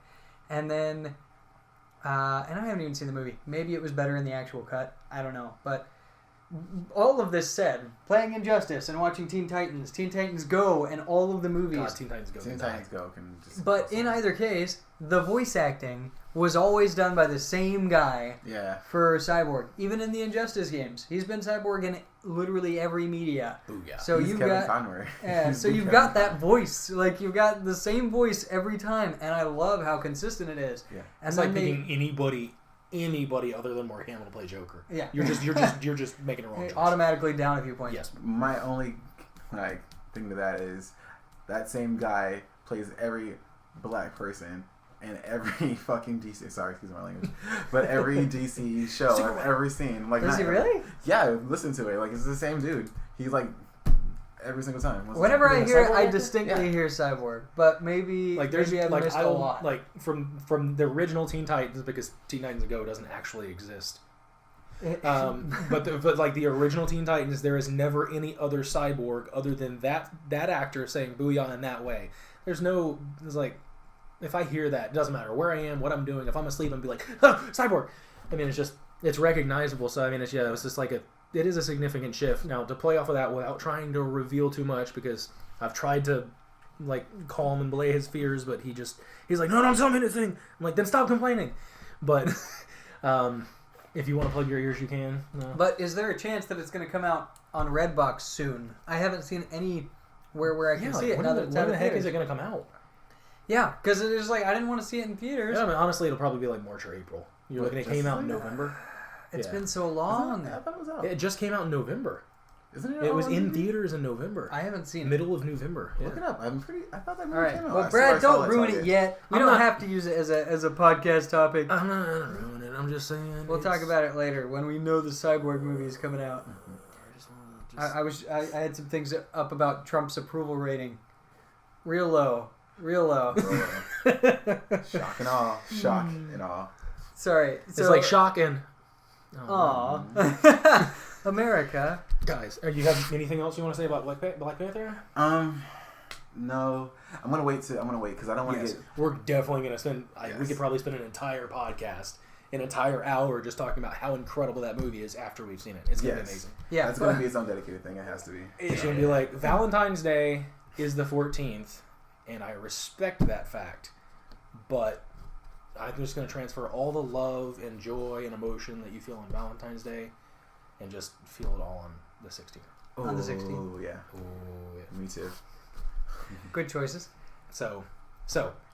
And then, and I haven't even seen the movie. Maybe it was better in the actual cut. I don't know. But all of this said, playing Injustice and watching Teen Titans Go, and all of the movies. God, Teen Titans Go. Teen Titans Go can just. But in either case, the voice acting was always done by the same guy. Yeah. For Cyborg, even in the Injustice games, he's been Cyborg in literally every media. Booyah. So He's you've Kevin got, Conroy. yeah. So you've got that voice, like you've got the same voice every time, and I love how consistent it is. Yeah. And It's like picking anybody other than Mark Hamill to play Joker. Yeah. You're just making a wrong choice. Automatically down a few points. Yes. My only like thing to that is that same guy plays every black person in every fucking DC. Sorry, excuse my language, but every DC show I've ever seen. Like, Does he really? Yeah, listen to it. Like, it's the same dude. He's like every single time. Whenever I hear it, I distinctly hear Cyborg, but maybe like there's maybe I've like missed I a don't lot. like from the original Teen Titans, because Teen Titans Go doesn't actually exist. But like the original Teen Titans, there is never any other Cyborg other than that actor saying "Booyah" in that way. There's like, if I hear that, it doesn't matter where I am, what I'm doing. If I'm asleep, I'm be like, oh, Cyborg. I mean, it's recognizable. So I mean, it's just like it is a significant shift. Now, to play off of that without trying to reveal too much, because I've tried to like calm and belay his fears, but he's like, no, don't tell me anything. I'm like, then stop complaining. But if you want to plug your ears, you can. No. But is there a chance that it's going to come out on Redbox soon? I haven't seen anywhere where I can see it. When the heck is it going to come out? Yeah, because it is like, I didn't want to see it in theaters. Yeah, I mean, honestly, it'll probably be like March or April. You're looking, it came out in November. It's been so long. I thought it was out. It just came out in November. Isn't it? It was in theaters in November. I haven't seen it. Middle of November. Yeah. Look it up. I thought that movie All right. came out. Well, Brad, don't ruin it yet. We don't not- have to use it as a podcast topic. I'm not gonna ruin it. I'm just saying. We'll talk about it later when we know the Cyborg movie is coming out. I had some things up about Trump's approval rating. Real low. Shock and awe. Shock and awe. Sorry. It's like shocking. Aw. America. Guys, you have anything else you want to say about Black Panther? No. I'm gonna wait because I don't want to get. We're definitely gonna spend. Yes. We could probably spend an entire podcast, an entire hour, just talking about how incredible that movie is after we've seen it. It's gonna be amazing. Yeah, that's gonna be its own dedicated thing. It has to be. It's gonna be like Valentine's Day is the 14th, and I respect that fact, but I'm just gonna transfer all the love and joy and emotion that you feel on Valentine's Day, and just feel it all on the 16th. On the 16th. Oh yeah. Oh yeah. Me too. Good choices. So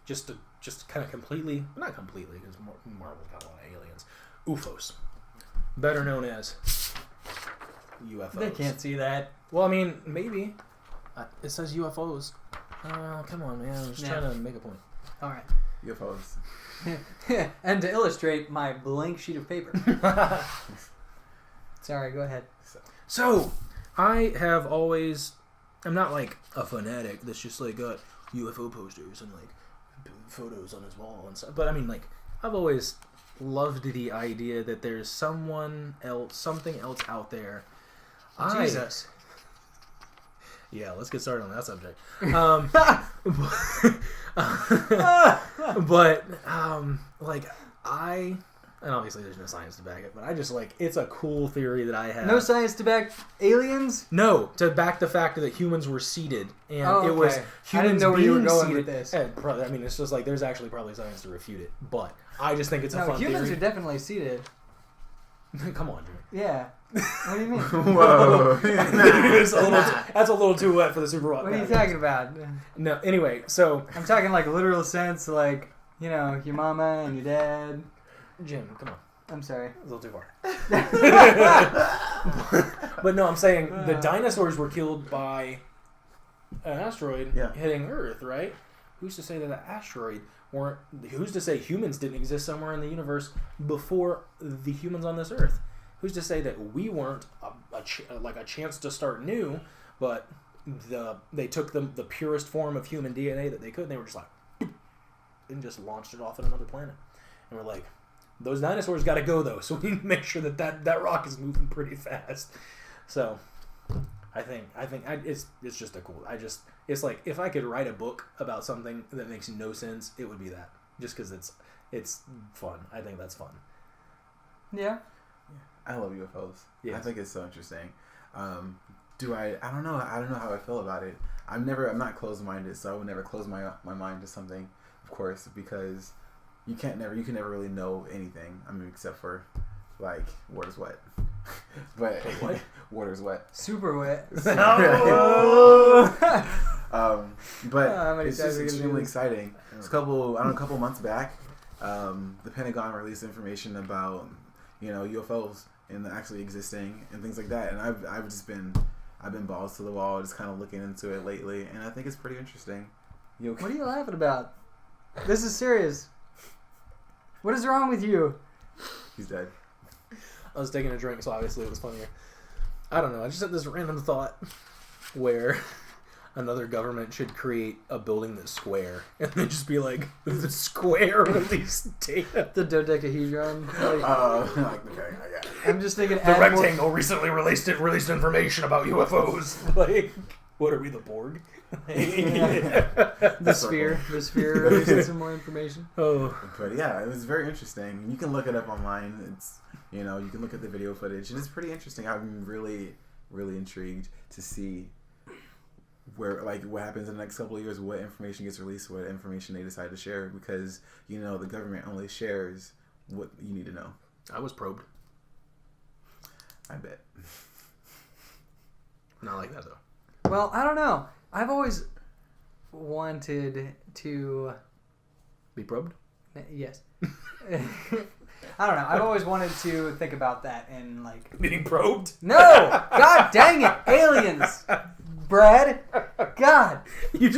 just kind of completely, not completely, because Marvel's got a lot of aliens. UFOs, better known as UFOs. They can't see that. Well, I mean, maybe. It says UFOs. Come on, man. I'm just trying to make a point. All right. UFOs. And to illustrate my blank sheet of paper. Sorry, go ahead. So, I have always... I'm not like a fanatic that's just like got UFO posters and like photos on his wall and stuff. But I mean, like, I've always loved the idea that there's something else out there. Jesus. Yeah, let's get started on that subject. Like, and obviously there's no science to back it, but I just like, it's a cool theory that I have. No science to back aliens? No, to back the fact that humans were seeded, and it was I humans didn't know where you were being going seeded. with this. And I mean, it's just like, there's actually probably science to refute it, but I just think it's a fun humans theory. are definitely seated. Come on, Jimmy. Yeah. What do you mean? Whoa. That's a little too wet for the SuperWet. What are you talking about? No, anyway, so... I'm talking like literal sense, like, you know, your mama and your dad. Jim, come on. I'm sorry. A little too far. But no, I'm saying the dinosaurs were killed by an asteroid hitting Earth, right? Who's to say that the asteroid weren't... Who's to say humans didn't exist somewhere in the universe before the humans on this Earth? Who's to say that we weren't a chance to start new, but they took the purest form of human DNA that they could, and they were just like... and just launched it off at another planet. And we're like... Those dinosaurs got to go, though, so we need to make sure that rock is moving pretty fast. So, I think it's just a cool... It's like, if I could write a book about something that makes no sense, it would be that. Just because it's fun. I think that's fun. Yeah. I love UFOs. Yes. I think it's so interesting. I don't know how I feel about it. I'm not closed-minded, so I would never close my mind to something, of course, because... You can never really know anything. I mean, except for, like, water's wet. But what? Water's wet. SuperWet. But it's just extremely exciting. It's a couple months back, the Pentagon released information about, UFOs and actually existing and things like that. And I've been balls to the wall, just kind of looking into it lately, and I think it's pretty interesting. What are you laughing about? This is serious. What is wrong with you? He's dead. I was taking a drink, so obviously it was funnier. I don't know. I just had this random thought where another government should create a building that's square and then just be like, the square release data. The dodecahedron. Okay, I got it. I'm just thinking... The rectangle recently released information about UFOs. Like, what are we, the Borg? The sphere released some more information. But yeah, it was very interesting. You can look it up online. It's you can look at the video footage, and it's pretty interesting. I'm really, really intrigued to see what happens in the next couple of years, what information gets released, what information they decide to share, because the government only shares what you need to know. I was probed. I bet. Not like that though. Well, I don't know. I've always wanted to... Be probed? Yes. I don't know. I've always wanted to think about that and Being probed? No! God dang it! Aliens! Brad! God! You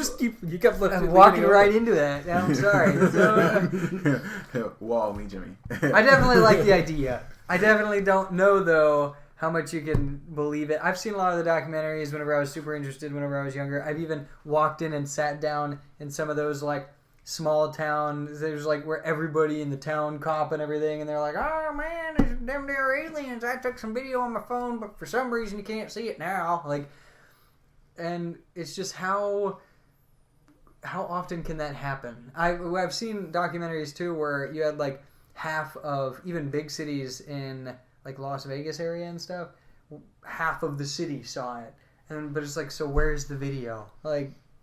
kept walking right into that. I'm sorry. Wall me, Jimmy. I definitely like the idea. I definitely don't know, though, how much you can believe it. I've seen a lot of the documentaries whenever I was super interested, whenever I was younger. I've even walked in and sat down in some of those, small town. There's, where everybody in the town cop and everything, and they're like, oh, man, there's them there aliens. I took some video on my phone, but for some reason you can't see it now. And it's just how often can that happen? I've seen documentaries, too, where you had, half of even big cities in... Las Vegas area and stuff, half of the city saw it. But it's so where's the video?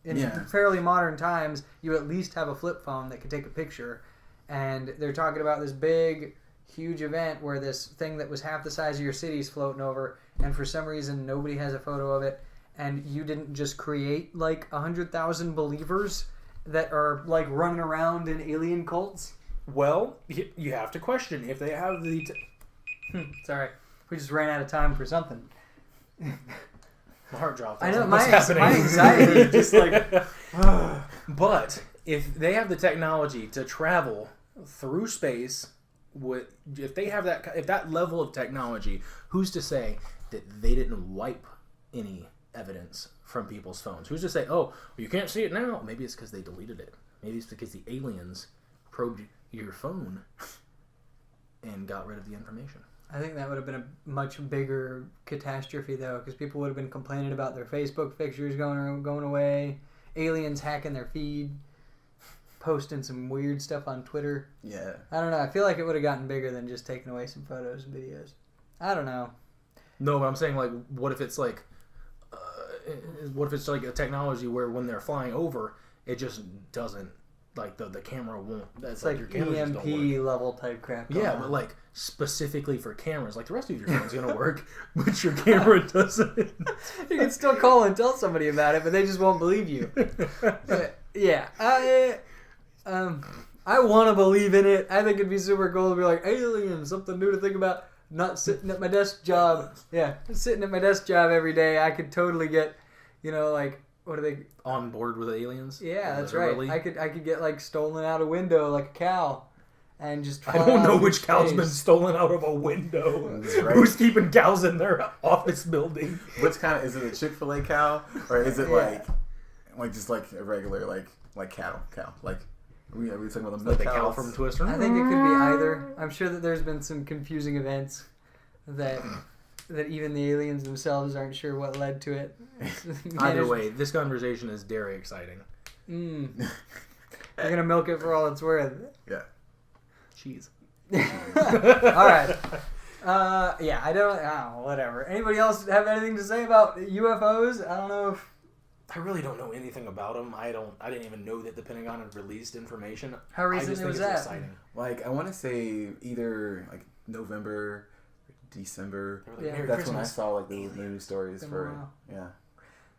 In fairly modern times, you at least have a flip phone that can take a picture. And they're talking about this big, huge event where this thing that was half the size of your city is floating over, and for some reason nobody has a photo of it. And you didn't just create 100,000 believers that are running around in alien cults? Well, you have to question if they have the... Sorry, we just ran out of time for something. My heart dropped. I know, my anxiety just But if they have the technology to travel through space, if that level of technology, who's to say that they didn't wipe any evidence from people's phones? Who's to say, oh, you can't see it now? Maybe it's because they deleted it. Maybe it's because the aliens probed your phone and got rid of the information. I think that would have been a much bigger catastrophe, though, because people would have been complaining about their Facebook pictures going away, aliens hacking their feed, posting some weird stuff on Twitter. Yeah. I don't know. I feel like it would have gotten bigger than just taking away some photos and videos. I don't know. No, but I'm saying, what if it's a technology where when they're flying over, it just doesn't, the camera won't. That's it's your cameras just don't EMP work. level type crap. Yeah, but specifically for cameras, the rest of your phone's gonna work, but your camera doesn't. You can still call and tell somebody about it, but they just won't believe you. Yeah. I want to believe in it. I think it'd be super cool to be like, aliens, something new to think about. Not sitting at my desk job. Yeah, sitting at my desk job every day. I could totally get, like, what are they? On board with aliens? Yeah, that's right. I could get, like, stolen out a window like a cow. And just I don't know which cow's been stolen out of a window. Right. Who's keeping cows in their office building? Which kind of, is it a Chick-fil-A cow? Or is it like just like a regular, like cattle cow? Like, are we talking about the milk cow from Twister? I think it could be either. I'm sure that there's been some confusing events that even the aliens themselves aren't sure what led to it. Either way, this conversation is very exciting. We're going to milk it for all it's worth. Yeah. Cheese. All right. I don't whatever. Anybody else have anything to say about UFOs? I don't know if... I really don't know anything about them. I didn't even know that the Pentagon had released information. How recently was that? Exciting. Like, I want to say either like November, December. Like, that's when I saw like the news stories for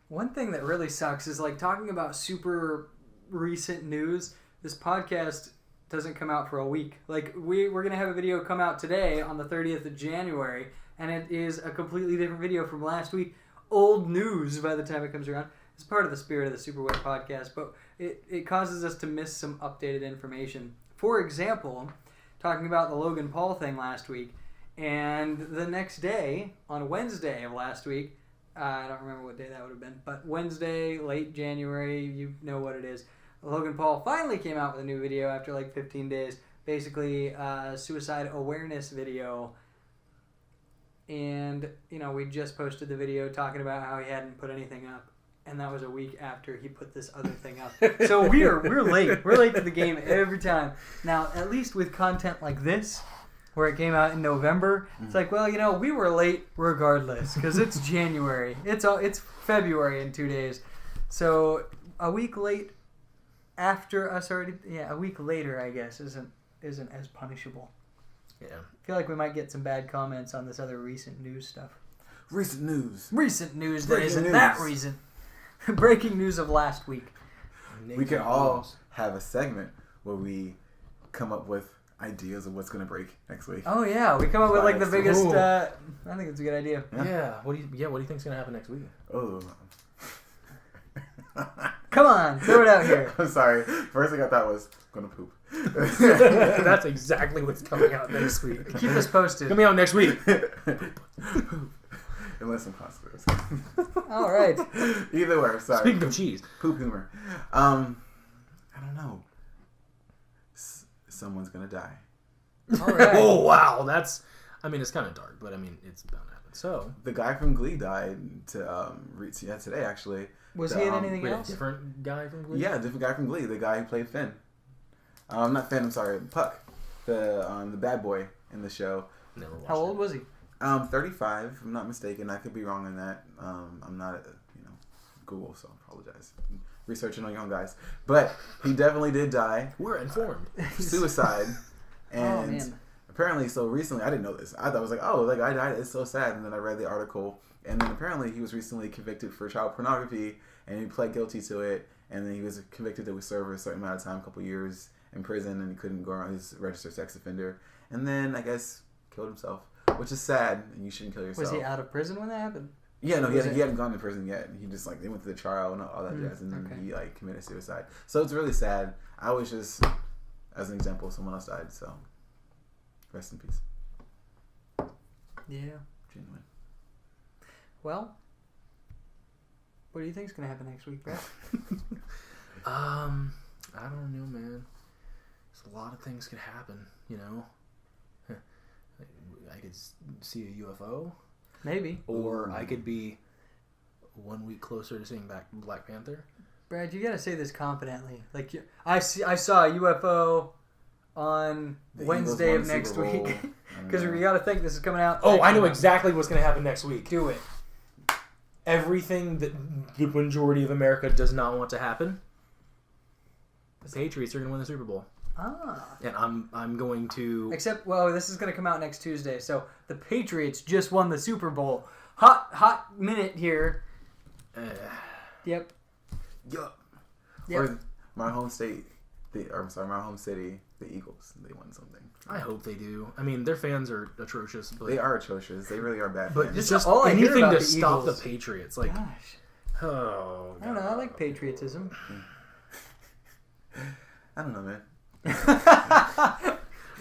One thing that really sucks is like talking about super recent news. This podcast doesn't come out for a week. Like we're gonna have a video come out today on the 30th of January, and it is a completely different video from last week. Old news by the time it comes around. It's part of the spirit of the SuperWet podcast, but it causes us to miss some updated information. For example, talking about the Logan Paul thing last week, and the next day, on Wednesday of last week, I don't remember what day that would have been, but Wednesday, late January, you know what it is. Logan Paul finally came out with a new video after like 15 days. Basically, a suicide awareness video. And, we just posted the video talking about how he hadn't put anything up. And that was a week after he put this other thing up. So we're late. We're late to the game every time. Now, at least with content like this, where it came out in November, it's like, well, we were late regardless because it's January. It's February in 2 days. So a week late after us already, a week later, I guess, isn't as punishable. Yeah. I feel like we might get some bad comments on this other recent news stuff. Recent news that isn't that recent. Breaking news of last week. We can all have a segment where we come up with ideas of what's going to break next week. Oh yeah, we come up with like the biggest. I think it's a good idea. Yeah. What do you think's going to happen next week? Oh. Come on, throw it out here. I'm sorry. First thing I thought was gonna poop. That's exactly what's coming out next week. Keep us posted. Coming out next week. Unless I'm positive. All right. Either way, sorry. Speaking of cheese, poop humor. I don't know. Someone's gonna die. All right. Oh wow, it's kind of dark, but it's bound to happen. So the guy from Glee died today actually. Was he in anything else? A different guy from Glee? Yeah, a different guy from Glee. The guy who played Finn. Not Finn. I'm sorry, Puck. The bad boy in the show. Never watched. How old was he? 35, if I'm not mistaken. I could be wrong on that. I'm not at Google, so I apologize. Researching on your own, guys. But he definitely did die. We're informed. Suicide. And oh, man. Apparently, so recently, I didn't know this. I thought it was like, oh, that guy died. It's so sad. And then I read the article. And then apparently he was recently convicted for child pornography. And he pled guilty to it. And then he was convicted to serve a certain amount of time, a couple years in prison. And he couldn't go around. He's a registered sex offender. And then, I guess, killed himself. Which is sad, and you shouldn't kill yourself. Was he out of prison when that happened? Yeah, no, he hadn't gone to prison yet. He just they went to the trial and all that jazz, and then he committed suicide. So it's really sad. I was just, as an example, someone else died. So rest in peace. Yeah. Genuine. Well, what do you think's gonna happen next week, Brett? I don't know, man. There's a lot of things could happen, I could see a UFO. Maybe. Or I could be 1 week closer to seeing Black Panther. Brad, you gotta say this confidently. Like, I saw a UFO on Wednesday of next week. Because we gotta think this is coming out. Oh, I know exactly what's gonna happen next week. Do it. Everything that the majority of America does not want to happen. The Patriots are gonna win the Super Bowl. Ah. And I'm going to... Except, this is going to come out next Tuesday, so the Patriots just won the Super Bowl. Hot minute here. Yep. Or my home state, my home city, the Eagles. They won something. I hope they do. I mean, their fans are atrocious. But They are atrocious. They really are bad But fans. it's just all I hear anything about to the stop Eagles. the Patriots. Like, Gosh. oh, I don't know. I like patriotism. I don't know, man.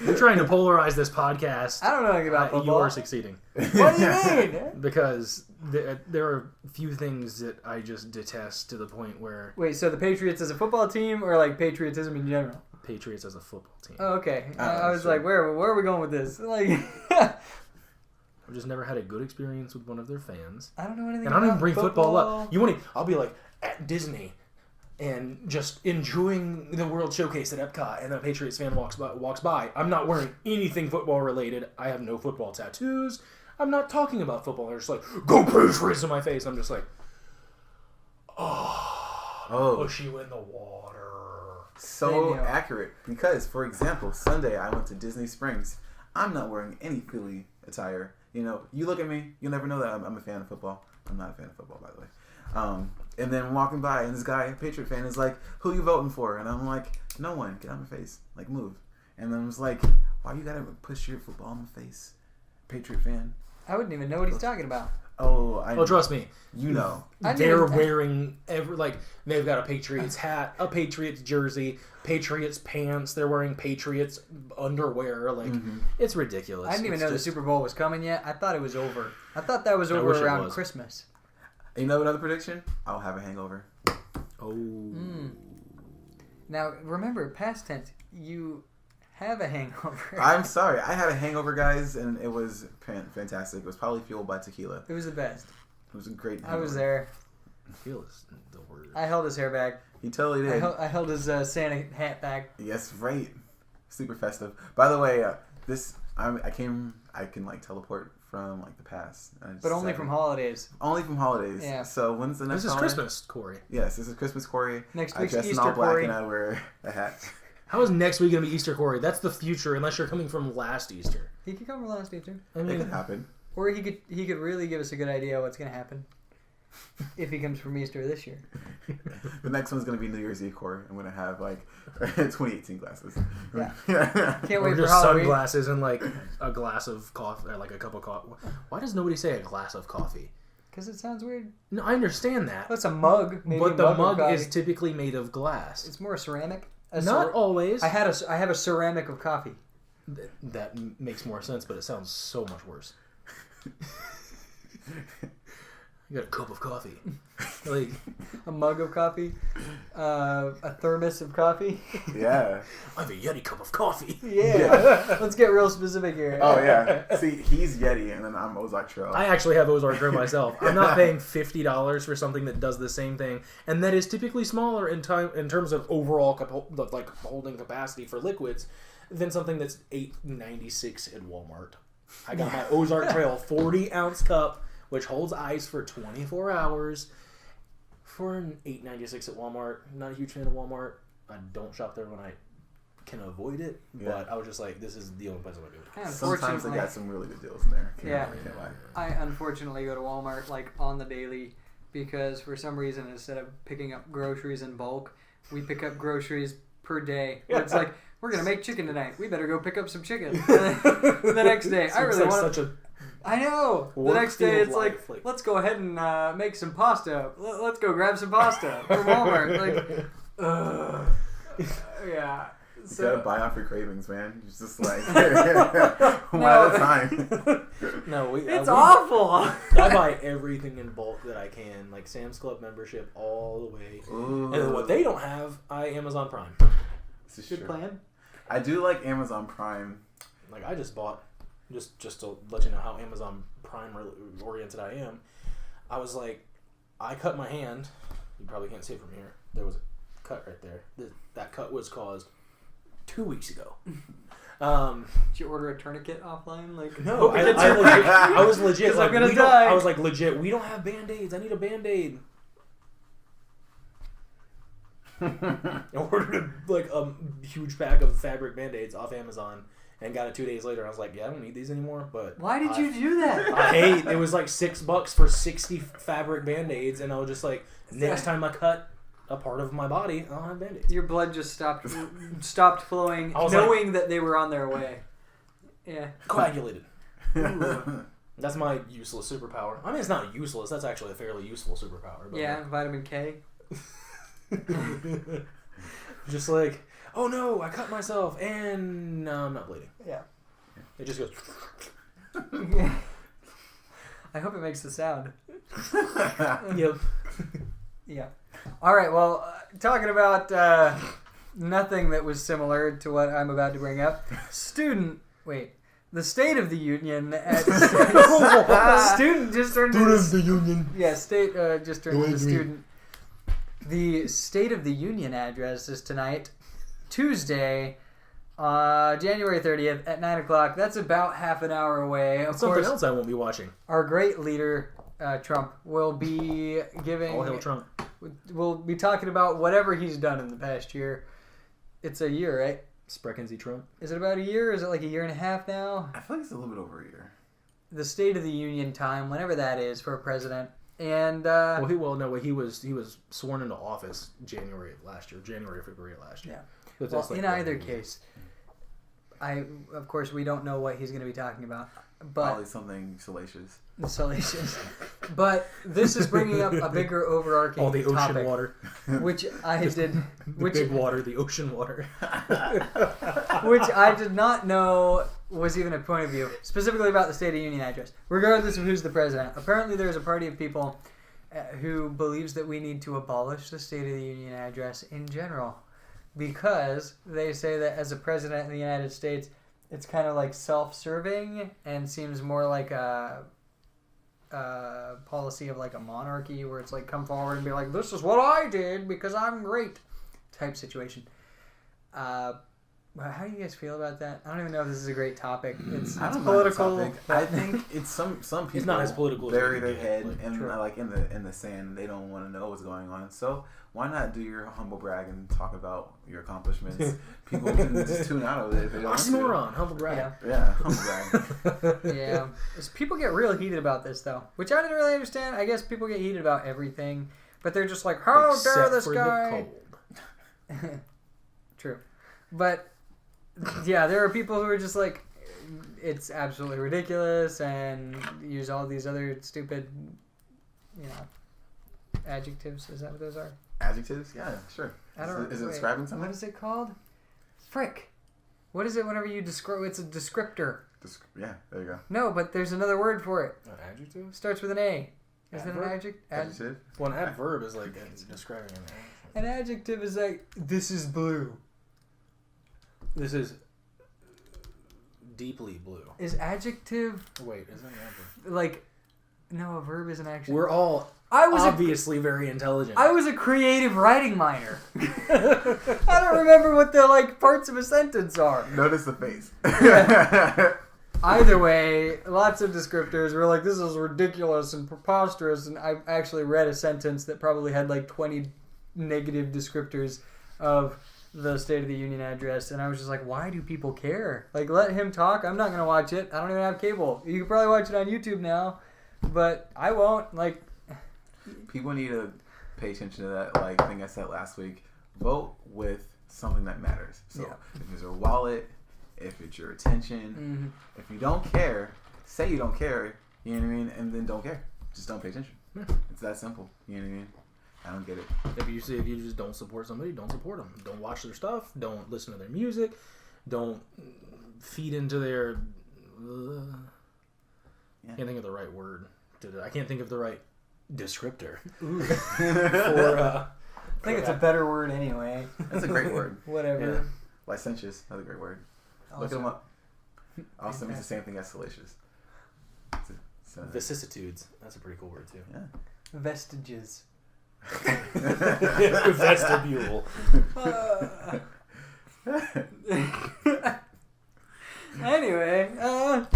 You're trying to polarize this podcast. I don't know anything about You football. are succeeding. What do you mean? Because there are a few things that I just detest to the point where Wait, so the Patriots as a football team or like patriotism in general? Patriots as a football team. Oh, okay. I was sure. like, where are we going with this? Like, I've just never had a good experience with one of their fans. I don't know anything And I don't even about bring football up. I'll be like at Disney and just enjoying the World Showcase at Epcot, and a Patriots fan walks by. I'm not wearing anything football related. I have no football tattoos. I'm not talking about football. They're just like, go Patriots in my face. I'm just like, push you in the water. So accurate. Because, for example, Sunday I went to Disney Springs. I'm not wearing any Philly attire. You know, you look at me, you'll never know that I'm a fan of football. I'm not a fan of football, by the way. And then walking by, and this guy, a Patriot fan, is like, who you voting for? And I'm like, no one. Get out of my face. Like, move. And then I was like, why you gotta push your football in my face? Patriot fan. I wouldn't even know what he's talking about. Oh, Trust me. You know. They're wearing they've got a Patriots hat, a Patriots jersey, Patriots pants. They're wearing Patriots underwear. Like, it's ridiculous. I didn't even know the Super Bowl was coming yet. I thought it was over. I thought that was over around Christmas. You know another prediction? I'll have a hangover. Oh. Now, remember, past tense, you have a hangover. I'm sorry. I had a hangover, guys, and it was fantastic. It was probably fueled by tequila. It was the best. It was a great hangover. I was there. Feel is the word. I held his hair back. He totally did. I held his Santa hat back. Yes, right. Super festive. By the way, I can like teleport from like the past. But only from holidays. Only from holidays. Yeah. So when's the next This is holiday? Christmas, Corey. Yes, this is Christmas, Corey. Next I week's dress in Easter, all black Corey. and I wear a hat. How is next week going to be Easter, Corey? That's the future, unless you're coming from last Easter. He could come from last Easter. I It mean, could happen. Or he could really give us a good idea of what's going to happen if he comes from Easter this year. The next one's gonna be New Year's Eve, Corey. I'm gonna have like 2018 glasses. Yeah. Can't or wait for just Halloween. sunglasses and like a glass of coffee, or like a cup of coffee. Why does nobody say a glass of coffee? Because it sounds weird. No, I understand that. That's a mug. Maybe But the mug of is coffee. typically made of glass. It's more ceramic. Not always. I have a ceramic of coffee. That makes more sense, but it sounds so much worse. You got a cup of coffee. Like A mug of coffee. A thermos of coffee. Yeah. I have a Yeti cup of coffee. Yeah. Let's get real specific here. Oh yeah. See, he's Yeti, and then I'm Ozark Trail. I actually have Ozark Trail myself. I'm not paying $50 for something that does the same thing, and that is typically smaller in terms of overall like holding capacity for liquids than something that's $8.96 at Walmart. I got my Ozark Trail 40-ounce cup, which holds ice for 24 hours, for an $8.96 at Walmart. Not a huge fan of Walmart. I don't shop there when I can avoid it, but I was just like, this is the only place I'm going to do it. Sometimes they got some really good deals in there. Can't lie. I unfortunately go to Walmart like on the daily because for some reason instead of picking up groceries in bulk, we pick up groceries per day. It's like, we're going to make chicken tonight. We better go pick up some chicken. The next day, I really want to... I know. The next day, it's like, let's go ahead and make some pasta. Let's go grab some pasta from Walmart. Yeah. You gotta buy off your cravings, man. It's just like one at a time. No, it's awful. I buy everything in bulk that I can, like Sam's Club membership all the way. Ooh. And then what they don't have, Amazon Prime. This is Good true. plan. I do like Amazon Prime. Like I just bought, just to let you know how Amazon Prime oriented I am. I was like, I cut my hand. You probably can't see it from here. There was a cut right there. That cut was caused 2 weeks ago. Did you order a tourniquet offline? Like No, I was legit. Like, I'm gonna die. I was like legit. We don't have Band-Aids. I need a Band-Aid. I ordered a huge pack of fabric Band-Aids off Amazon and got it 2 days later. I was like, yeah, I don't need these anymore. But why did you do that? I it was like $6 for 60 fabric Band-Aids, and I was just like, next time I cut, a part of my body, I'll have Band-Aids. Your blood just stopped flowing, knowing that they were on their way. Yeah. Coagulated. That's my useless superpower. I mean, it's not useless. That's actually a fairly useful superpower. But yeah, vitamin K. Just like, oh no, I cut myself, and no, I'm not bleeding. Yeah. It just goes. I hope it makes the sound. Yep. Yeah. All right. Well, talking about nothing that was similar to what I'm about to bring up. The State of the Union. Student just turned into the Union. Yeah, state just turned into student. The State of the Union address is tonight, Tuesday, January 30th at 9 o'clock. That's about half an hour away. Of Something course, else I won't be watching. Our great leader, Trump, will be giving... All hail Trump. We'll be talking about whatever he's done in the past year. It's a year, right? Sprechen Sie Trump. Is it about a year? Is it like a year and a half now? I feel like it's a little bit over a year. The State of the Union time, whenever that is for a president. And he was sworn into office January or February last year. Yeah. Well, in either case, of course we don't know what he's going to be talking about, but probably something salacious. Salacious. But this is bringing up a bigger overarching the ocean topic, water, which I did, big water, the ocean water, which I did not know was even a point of view, specifically about the State of the Union address, regardless of who's the president. Apparently there's a party of people who believes that we need to abolish the State of the Union address in general, because they say that as a president of the United States, it's kind of like self-serving and seems more like a policy of like a monarchy, where it's like come forward and be like, this is what I did because I'm great type situation. How do you guys feel about that? I don't even know if this is a great topic. It's political. I think it's some people. It's not as political. Bury their head in the sand. They don't want to know what's going on. So why not do your humble brag and talk about your accomplishments? People can just tune out of it if they don't want to. Oxymoron, humble brag. Yeah, humble brag. Yeah, people get real heated about this though, which I didn't really understand. I guess people get heated about everything, but they're just like, how dare this guy? The cold. True, but. Yeah, there are people who are just like, it's absolutely ridiculous, and use all these other stupid, adjectives. Is that what those are? Adjectives? Yeah, sure. Is it describing something? What is it called? Frick. What is it whenever you describe? It's a descriptor. Yeah, there you go. No, but there's another word for it. An adjective? Starts with an A. Is that an adjective? Adjective? Well, an adverb is like describing an action. An adjective is like, this is blue. This is deeply blue. Is adjective... Wait, is that an adverb? Like, no, a verb is an action. We're all obviously very intelligent. I was a creative writing minor. I don't remember what the parts of a sentence are. Notice the face. Either way, lots of descriptors were like, this is ridiculous and preposterous, and I actually read a sentence that probably had 20 negative descriptors of the State of the Union address, and I was just like, why do people care? Let him talk. I'm not going to watch it. I don't even have cable. You can probably watch it on YouTube now, but I won't. People need to pay attention to that thing I said last week. Vote with something that matters. So if it's your wallet, if it's your attention, if you don't care, say you don't care, you know what I mean, and then don't care. Just don't pay attention. It's that simple. You know what I mean? I don't get it. If you just don't support somebody, don't support them. Don't watch their stuff. Don't listen to their music. Don't feed into their... I can't think of the right word. I can't think of the right descriptor. I think it's a better word anyway. That's a great word. Whatever. Yeah. Licentious. That's a great word. Look them up. Also means the same thing as salacious. Vicissitudes. That's a pretty cool word too. Yeah. Vestiges. Vestibule. Anyway, well,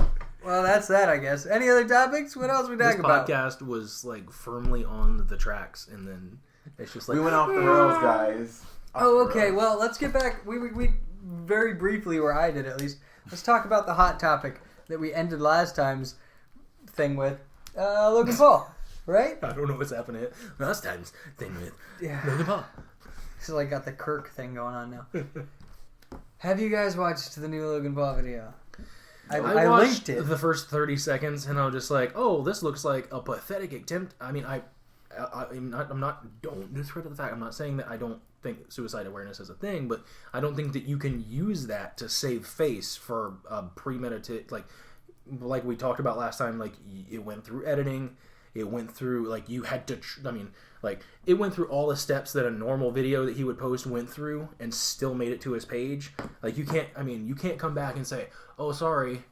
that's that, I guess. Any other topics? What else we talking about? This podcast was firmly on the tracks, and then it's just we went off the rails, guys. Okay. Well, let's get back. We very briefly, or I did at least. Let's talk about the hot topic that we ended last time's thing with. Logan Paul. Right? I don't know what's happening last time's thing with Yeah. Logan Paul. He's like got the Kirk thing going on now. Have you guys watched the new Logan Paul video? I watched linked it. the first 30 seconds, and I was just like, "Oh, this looks like a pathetic attempt." I mean, I'm not. Don't discredit the fact. I'm not saying that I don't think suicide awareness is a thing, but I don't think that you can use that to save face for a premeditated, like we talked about last time. Like it went through editing, it went through like you had to. It went through all the steps that a normal video that he would post went through, and still made it to his page. Like you can't come back and say, "Oh, sorry."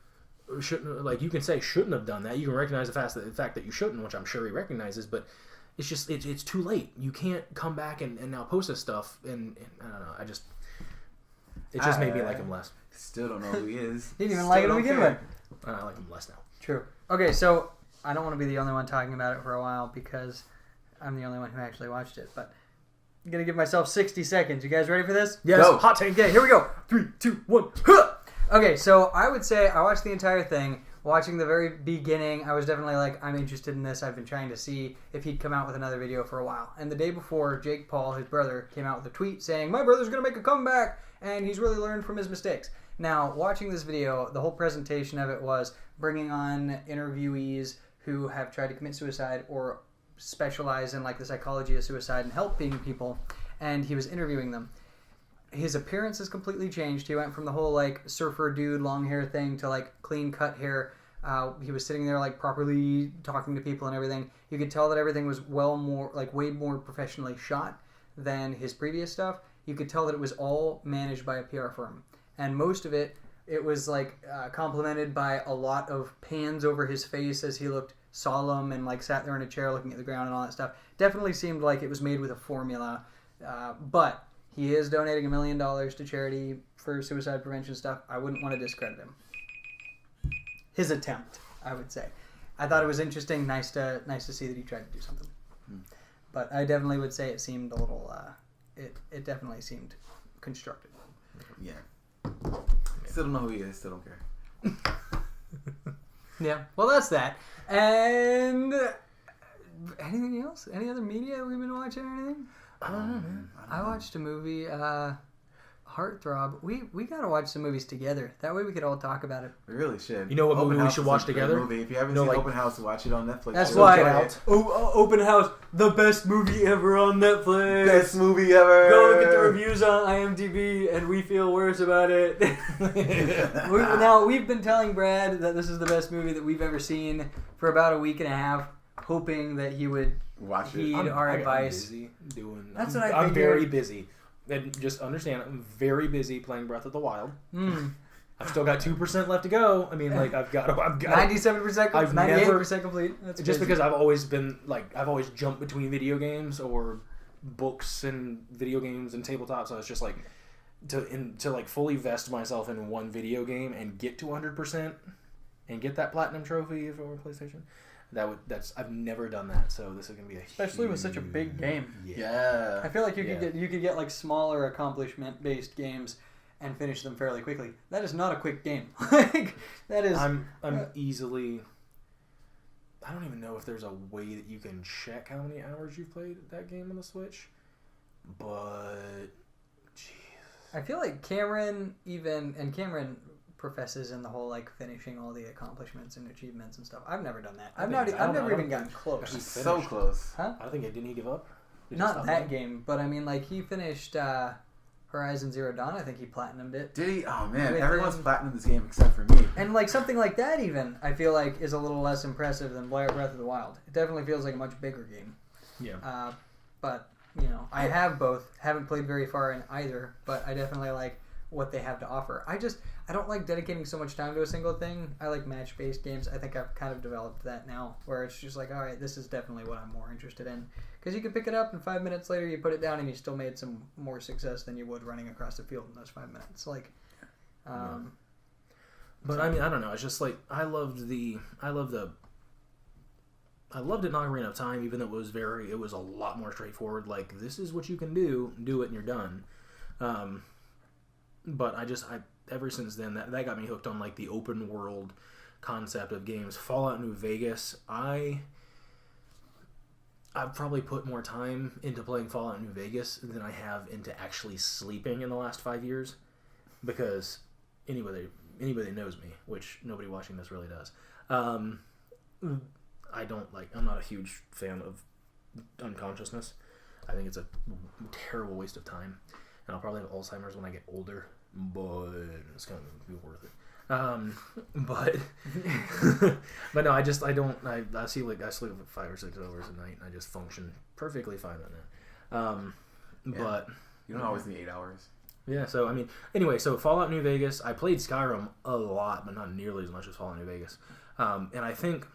Shouldn't, like you can say shouldn't have done that. You can recognize the fact that you shouldn't, which I'm sure he recognizes, but it's just it's too late. You can't come back and now post this stuff, and I don't know. It just made me like him less. Still don't know who he is. Didn't even like it to begin with. I like him less now. True. Okay, so I don't want to be the only one talking about it for a while because I'm the only one who actually watched it, but I'm gonna give myself 60 seconds. You guys ready for this? Yes. Go. Hot take. Okay, here we go. 3, 2, 1. Okay, so I would say I watched the entire thing. Watching the very beginning, I was definitely like, I'm interested in this. I've been trying to see if he'd come out with another video for a while. And the day before, Jake Paul, his brother, came out with a tweet saying, my brother's going to make a comeback, and he's really learned from his mistakes. Now, watching this video, the whole presentation of it was bringing on interviewees who have tried to commit suicide or specialize in like the psychology of suicide and helping people, and he was interviewing them. His appearance has completely changed. He went from the whole like surfer dude long hair thing to like clean cut hair. He was sitting there like properly talking to people and everything. You could tell that everything was way more professionally shot than his previous stuff. You could tell that it was all managed by a PR firm, and most of it was like complemented by a lot of pans over his face as he looked solemn and like sat there in a chair looking at the ground and all that stuff. Definitely seemed like it was made with a formula, but he is donating $1 million to charity for suicide prevention stuff. I wouldn't want to discredit him. His attempt, I would say. I thought it was interesting. Nice to see that he tried to do something. But I definitely would say it seemed a little. It definitely seemed constructed. Yeah. Still don't know who he is. Still don't care. Yeah. Well, that's that. And anything else? Any other media we've been watching or anything? I don't know, man. I watched a movie, Heartthrob. We gotta watch some movies together. That way we could all talk about it. We really should. You know what Open movie we House should is watch a great together? Movie. If you haven't No, seen like- Open House, watch it on Netflix. That's Check why. it out. Open House, the best movie ever on Netflix. Best movie ever. Go get the reviews on IMDb, and we feel worse about it. We've been telling Brad that this is the best movie that we've ever seen for about a week and a half, hoping that he would Watch it. heed our advice. I'm busy doing. That's what I I'm figured. very busy. And just understand, I'm very busy playing Breath of the Wild. I've still got 2% left to go. I mean, like I've got 97%, 98% complete. That's just crazy. because I've always been like I've always jumped between video games or books and video games and tabletops. So I was just like to like fully vest myself in one video game and get to 100% and get that platinum trophy if it were PlayStation. I've never done that, so this is gonna be especially with such a big game. Yeah. I feel like you could get like smaller accomplishment based games and finish them fairly quickly. That is not a quick game. Like that is. I'm easily. I don't even know if there's a way that you can check how many hours you've played that game on the Switch, but I feel like Cameron professes in the whole like finishing all the accomplishments and achievements and stuff. I've never done that. I've never even gotten close. He's so close. Huh? I think didn't he give up? Did he Not stop that playing? game, but I mean like he finished Horizon Zero Dawn. I think he platinumed it. Did he? Oh man, With everyone's him. platinum this game except for me. And like something like that even, I feel like is a little less impressive than Breath of the Wild. It definitely feels like a much bigger game. Yeah. But, you know, I have both. Haven't played very far in either, but I definitely like what they have to offer. I don't like dedicating so much time to a single thing. I like match-based games. I think I've kind of developed that now, where it's just like, all right, this is definitely what I'm more interested in. Because you can pick it up and 5 minutes later you put it down and you still made some more success than you would running across the field in those 5 minutes. Like, But I mean, I don't know. It's just like I loved it in Ocarina of Time, even though it was a lot more straightforward. Like, this is what you can do it and you're done. But I ever since then, that got me hooked on like the open world concept of games. Fallout New Vegas, I I've probably put more time into playing Fallout New Vegas than I have into actually sleeping in the last 5 years, because anybody that knows me, which nobody watching this really does, I'm not a huge fan of unconsciousness. I think it's a terrible waste of time, and I'll probably have Alzheimer's when I get older, but it's gonna be worth it. But no, I sleep like 5 or 6 hours a night, and I just function perfectly fine on that. But you don't always need 8 hours. Yeah, so I mean, anyway, so Fallout New Vegas, I played Skyrim a lot, but not nearly as much as Fallout New Vegas. And I think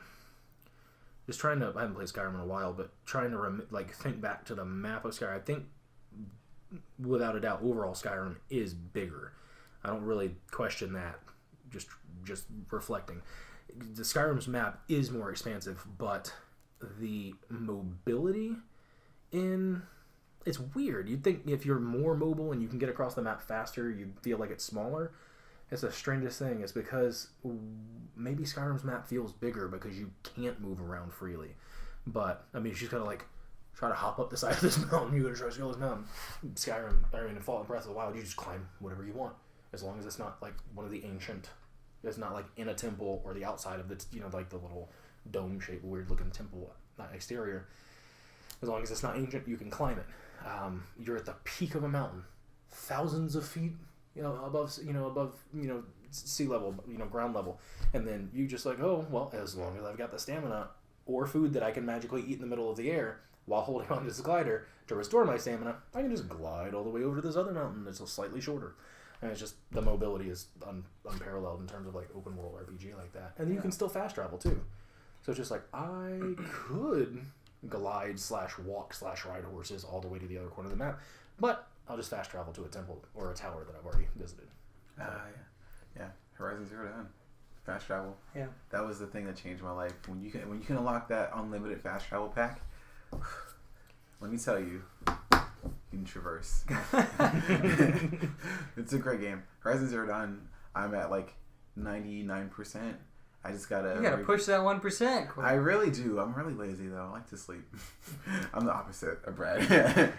I haven't played Skyrim in a while, but trying to think back to the map of Skyrim, I think without a doubt, overall Skyrim is bigger. I don't really question that. Just reflecting, the Skyrim's map is more expansive, but the mobility it's weird. You'd think if you're more mobile and you can get across the map faster, you'd feel like it's smaller. It's the strangest thing. It's because maybe Skyrim's map feels bigger because you can't move around freely. But I mean, she's gotta try to hop up the side of this mountain. You gotta try to scale this mountain. In Fallout Breath of the Wild, you just climb whatever you want, as long as it's not like one of the ancient. It's not like in a temple or the outside of the like the little dome shaped weird looking temple exterior. As long as it's not ancient, you can climb it. You're at the peak of a mountain, thousands of feet, above sea level, ground level, and then you just oh well, as long as I've got the stamina or food that I can magically eat in the middle of the air while holding on to this glider to restore my stamina, I can just glide all the way over to this other mountain that's slightly shorter. And it's just, the mobility is unparalleled in terms of open world RPG like that. And you can still fast travel too. So it's just I could glide / walk / ride horses all the way to the other corner of the map, but I'll just fast travel to a temple or a tower that I've already visited. Yeah. Horizon Zero Dawn, fast travel. Yeah. That was the thing that changed my life. When you can unlock that unlimited fast travel pack, let me tell you. You can traverse. It's a great game. Horizon Zero Dawn, I'm at 99%. I just gotta... You gotta push that 1%. Quick. I really do. I'm really lazy, though. I like to sleep. I'm the opposite of Brad.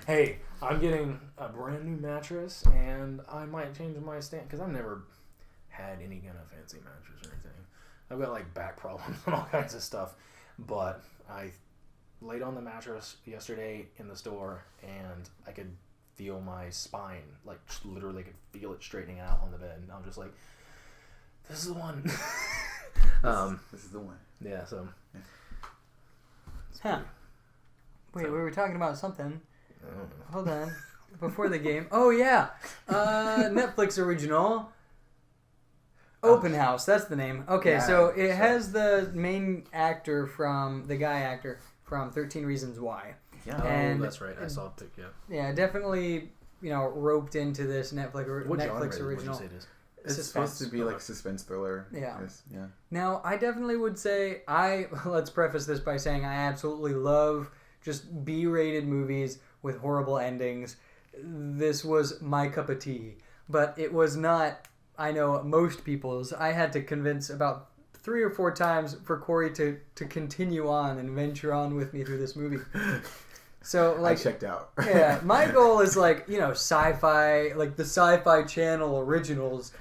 Hey, I'm getting a brand new mattress, and I might change my stand, because I've never had any kind of fancy mattress or anything. I've got, back problems and all kinds of stuff, but I laid on the mattress yesterday in the store, and I could feel my spine, literally could feel it straightening out on the bed, and I'm just this is the one. This is the one. Yeah, so. Yeah. Wait, we were talking about something. Hold on. Before the game. Oh, yeah. Netflix original. Open House, that's the name. Okay, Yeah, so it has the main actor the guy actor from 13 Reasons Why. Yeah. And that's right. I saw it. Yeah. Yeah, definitely, roped into this Netflix What genre original. would you say it is? It's supposed to be suspense thriller. Yeah. Yeah. Now, I definitely would say let's preface this by saying I absolutely love just B-rated movies with horrible endings. This was my cup of tea, but it was not, I know, most people's. I had to convince about 3 or 4 times for Corey to continue on and venture on with me through this movie. So I checked out. Yeah, my goal is sci-fi, the Sci-Fi Channel originals.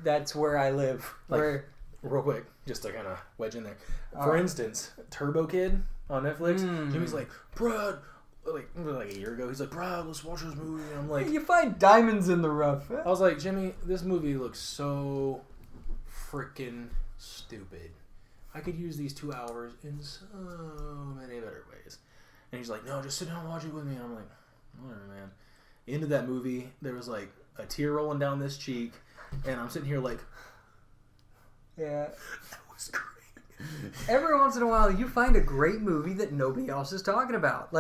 That's where I live. Real quick, just to kind of wedge in there. For instance, Turbo Kid on Netflix. Jimmy's Brad, a year ago, he's Brad, let's watch this movie. And I'm you find diamonds in the rough. I was Jimmy, this movie looks so freaking stupid. I could use these 2 hours in so many better ways. And he's no, just sit down and watch it with me. And I'm whatever, man. Into that movie, there was a tear rolling down this cheek, and I'm sitting here yeah. That was great. Every once in a while, you find a great movie that nobody else is talking about.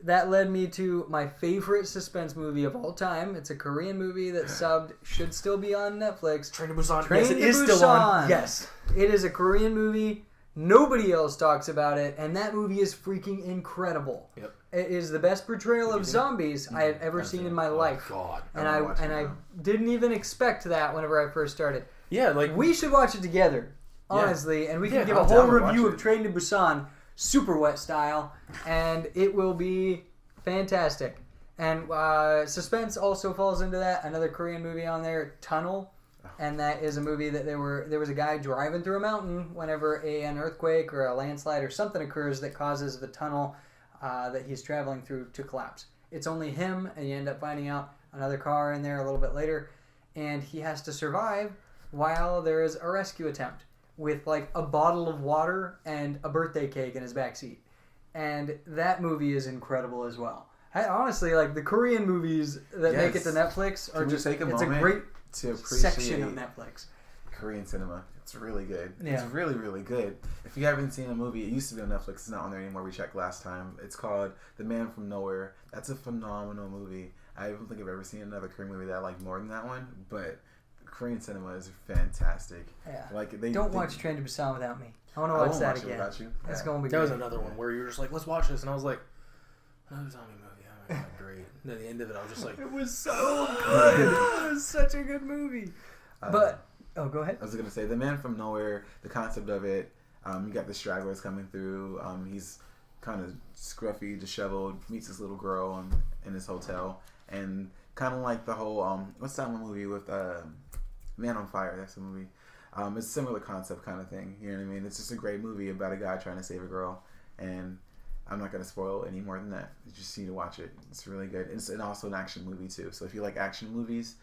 That led me to my favorite suspense movie of all time. It's a Korean movie that subbed, should still be on Netflix. Train to Busan. Train yes, to it is Busan. still on. Yes. It is a Korean movie. Nobody else talks about it, and that movie is freaking incredible. Yep. It is the best portrayal of zombies I have ever seen in my life. God. And I didn't even expect that whenever I first started. Yeah, we should watch it together, honestly, and we can give I'm a whole down to watch review it. of Train to Busan SuperWet style, and it will be fantastic. And suspense also falls into that. Another Korean movie on there, Tunnel. And that is a movie that there was a guy driving through a mountain whenever an earthquake or a landslide or something occurs that causes the tunnel that he's traveling through to collapse. It's only him, and you end up finding out another car in there a little bit later, and he has to survive while there is a rescue attempt with like a bottle of water and a birthday cake in his backseat. And that movie is incredible as well. I honestly like the Korean movies that make it to Netflix are just, it's a great to appreciate section of Netflix. Korean cinema. It's really good. Yeah. It's really, really good. If you haven't seen a movie, it used to be on Netflix. It's not on there anymore. We checked last time. It's called The Man from Nowhere. That's a phenomenal movie. I don't think I've ever seen another Korean movie that I like more than that one, but Korean cinema is fantastic. Yeah. Like Don't watch Train to Busan without me. I want to watch that again. That's going to be That great. was another one where you were just like, let's watch this. And I was like, another zombie movie. Oh, great. And then at the end of it, I was just like, it was so good. It was such a good movie. But go ahead. I was gonna say The Man from Nowhere. The concept of it, you got the stragglers coming through. He's kind of scruffy, disheveled. Meets this little girl in his hotel, and kind of like the whole what's that one movie with Man on Fire? That's the movie. It's a similar concept kind of thing. You know what I mean? It's just a great movie about a guy trying to save a girl, and I'm not gonna spoil any more than that. You just need to watch it. It's really good. It's also an action movie too. So if you like action movies,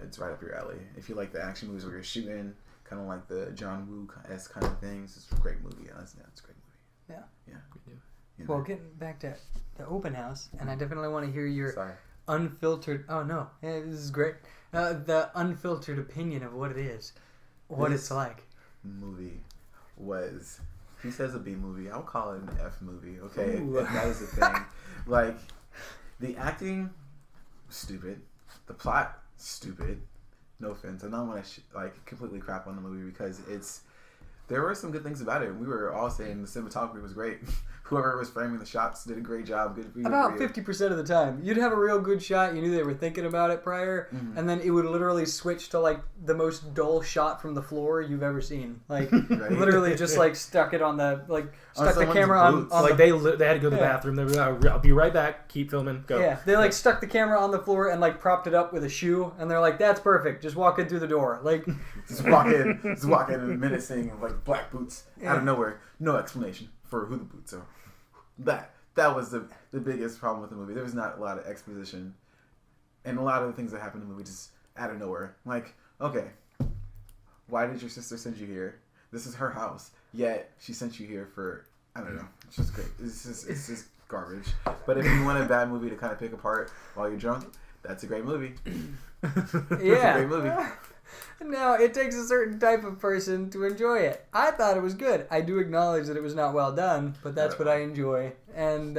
it's right up your alley. If you like the action movies where you're shooting, kind of like the John Woo-esque kind of things, it's a great movie. It's a great movie. Yeah. You know. Well, getting back to the open house, and I definitely want to hear your Sorry. unfiltered. Oh no, yeah, this is great. The unfiltered opinion of what it is, what it's like. Movie was. He says a B movie. I'll call it an F movie. Okay, if that is the thing. Like, the acting, stupid. The plot, stupid. No offense. I don't want to completely crap on the movie because there were some good things about it. We were all saying the cinematography was great. Whoever was framing the shots did a great job. Good video. About 50% of the time, you'd have a real good shot. You knew they were thinking about it prior, and then it would literally switch to like the most dull shot from the floor you've ever seen. Like literally just like stuck it on the stuck the camera on like they had to go to the bathroom. They were like, I'll be right back. Keep filming. Go. Yeah, they stuck the camera on the floor and propped it up with a shoe, and they're like, "That's perfect. Just walk in through the door." Like just walk in and menacing like black boots out of nowhere. No explanation for who the boots are. That was the biggest problem with the movie. There was not a lot of exposition, and a lot of the things that happened in the movie just out of nowhere. Like, okay, why did your sister send you here? This is her house, yet she sent you here for I don't know. It's just great. It's just garbage. But if you want a bad movie to kind of pick apart while you're drunk, that's a great movie. It's a great movie. No, it takes a certain type of person to enjoy it. I thought it was good. I do acknowledge that it was not well done, but that's what I enjoy. And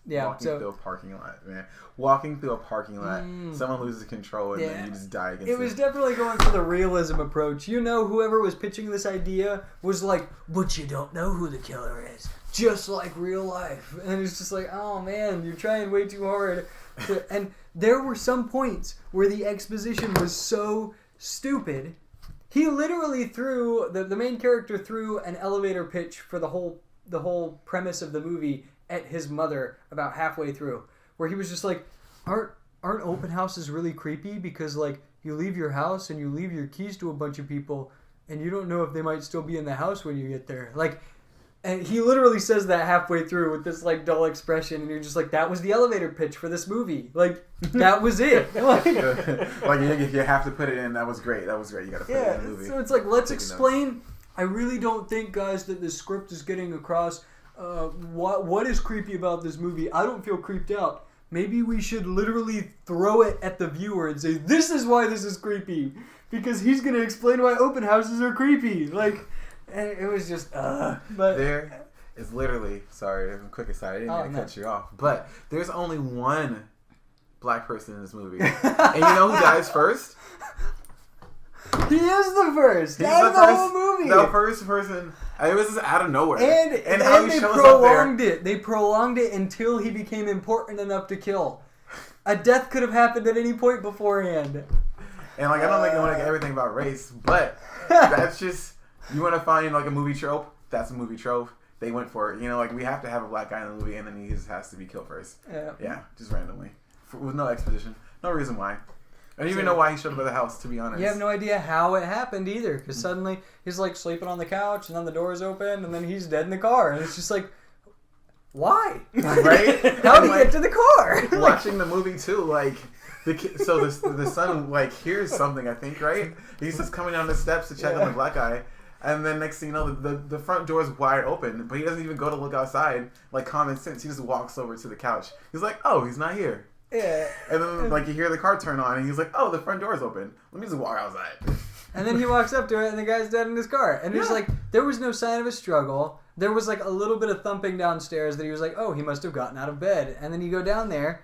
Walking through a parking lot, man. Walking through a parking lot, someone loses control and then you just die against it. It was definitely going for the realism approach. You know, whoever was pitching this idea was like, but you don't know who the killer is. Just like real life. And it's just like, oh man, you're trying way too hard. And there were some points where the exposition was so stupid. He literally threw, the main character threw an elevator pitch for the whole premise of the movie at his mother about halfway through, where he was just like, aren't open houses really creepy because you leave your house and you leave your keys to a bunch of people and you don't know if they might still be in the house when you get there. And he literally says that halfway through with this dull expression, and you're just like, that was the elevator pitch for this movie. That was it. If you have to put it in, that was great. You got to put it in the movie. So it's let's explain. I really don't think, guys, that the script is getting across what is creepy about this movie. I don't feel creeped out. Maybe we should literally throw it at the viewer and say, this is why this is creepy. Because he's going to explain why open houses are creepy. And it was just, but there is literally, sorry, quick aside, I didn't mean to cut you off, but there's only one black person in this movie. And you know who dies first? He is the first. He's the whole movie. The first person. It was just out of nowhere. And how he shows up there. They prolonged it until he became important enough to kill. A death could have happened at any point beforehand. And I don't want to get everything about race, but that's just. You want to find a movie trope? That's a movie trope. they went for it. You know, like we have to have a black guy in the movie, and then he just has to be killed first. Yeah, just randomly, with no exposition, no reason why. I don't even know why he showed up at the house, to be honest. You have no idea how it happened either, because suddenly he's like sleeping on the couch, and then the door's open, and then he's dead in the car, and it's just like, why? Right? How did he get to the car? Watching the movie too, like the son like hears something, I think, right? He's just coming down the steps to check on the black guy, and then next thing you know, the front door is wide open, but he doesn't even go to look outside. Like common sense, he just walks over to the couch. He's like, oh, he's not here. Yeah. And then like you hear the car turn on, and he's like, oh, the front door is open. Let me just walk outside. And then he walks up to it, and the guy's dead in his car. And there's like, there was no sign of a struggle. There was like a little bit of thumping downstairs that he was like, oh, he must have gotten out of bed. And then you go down there,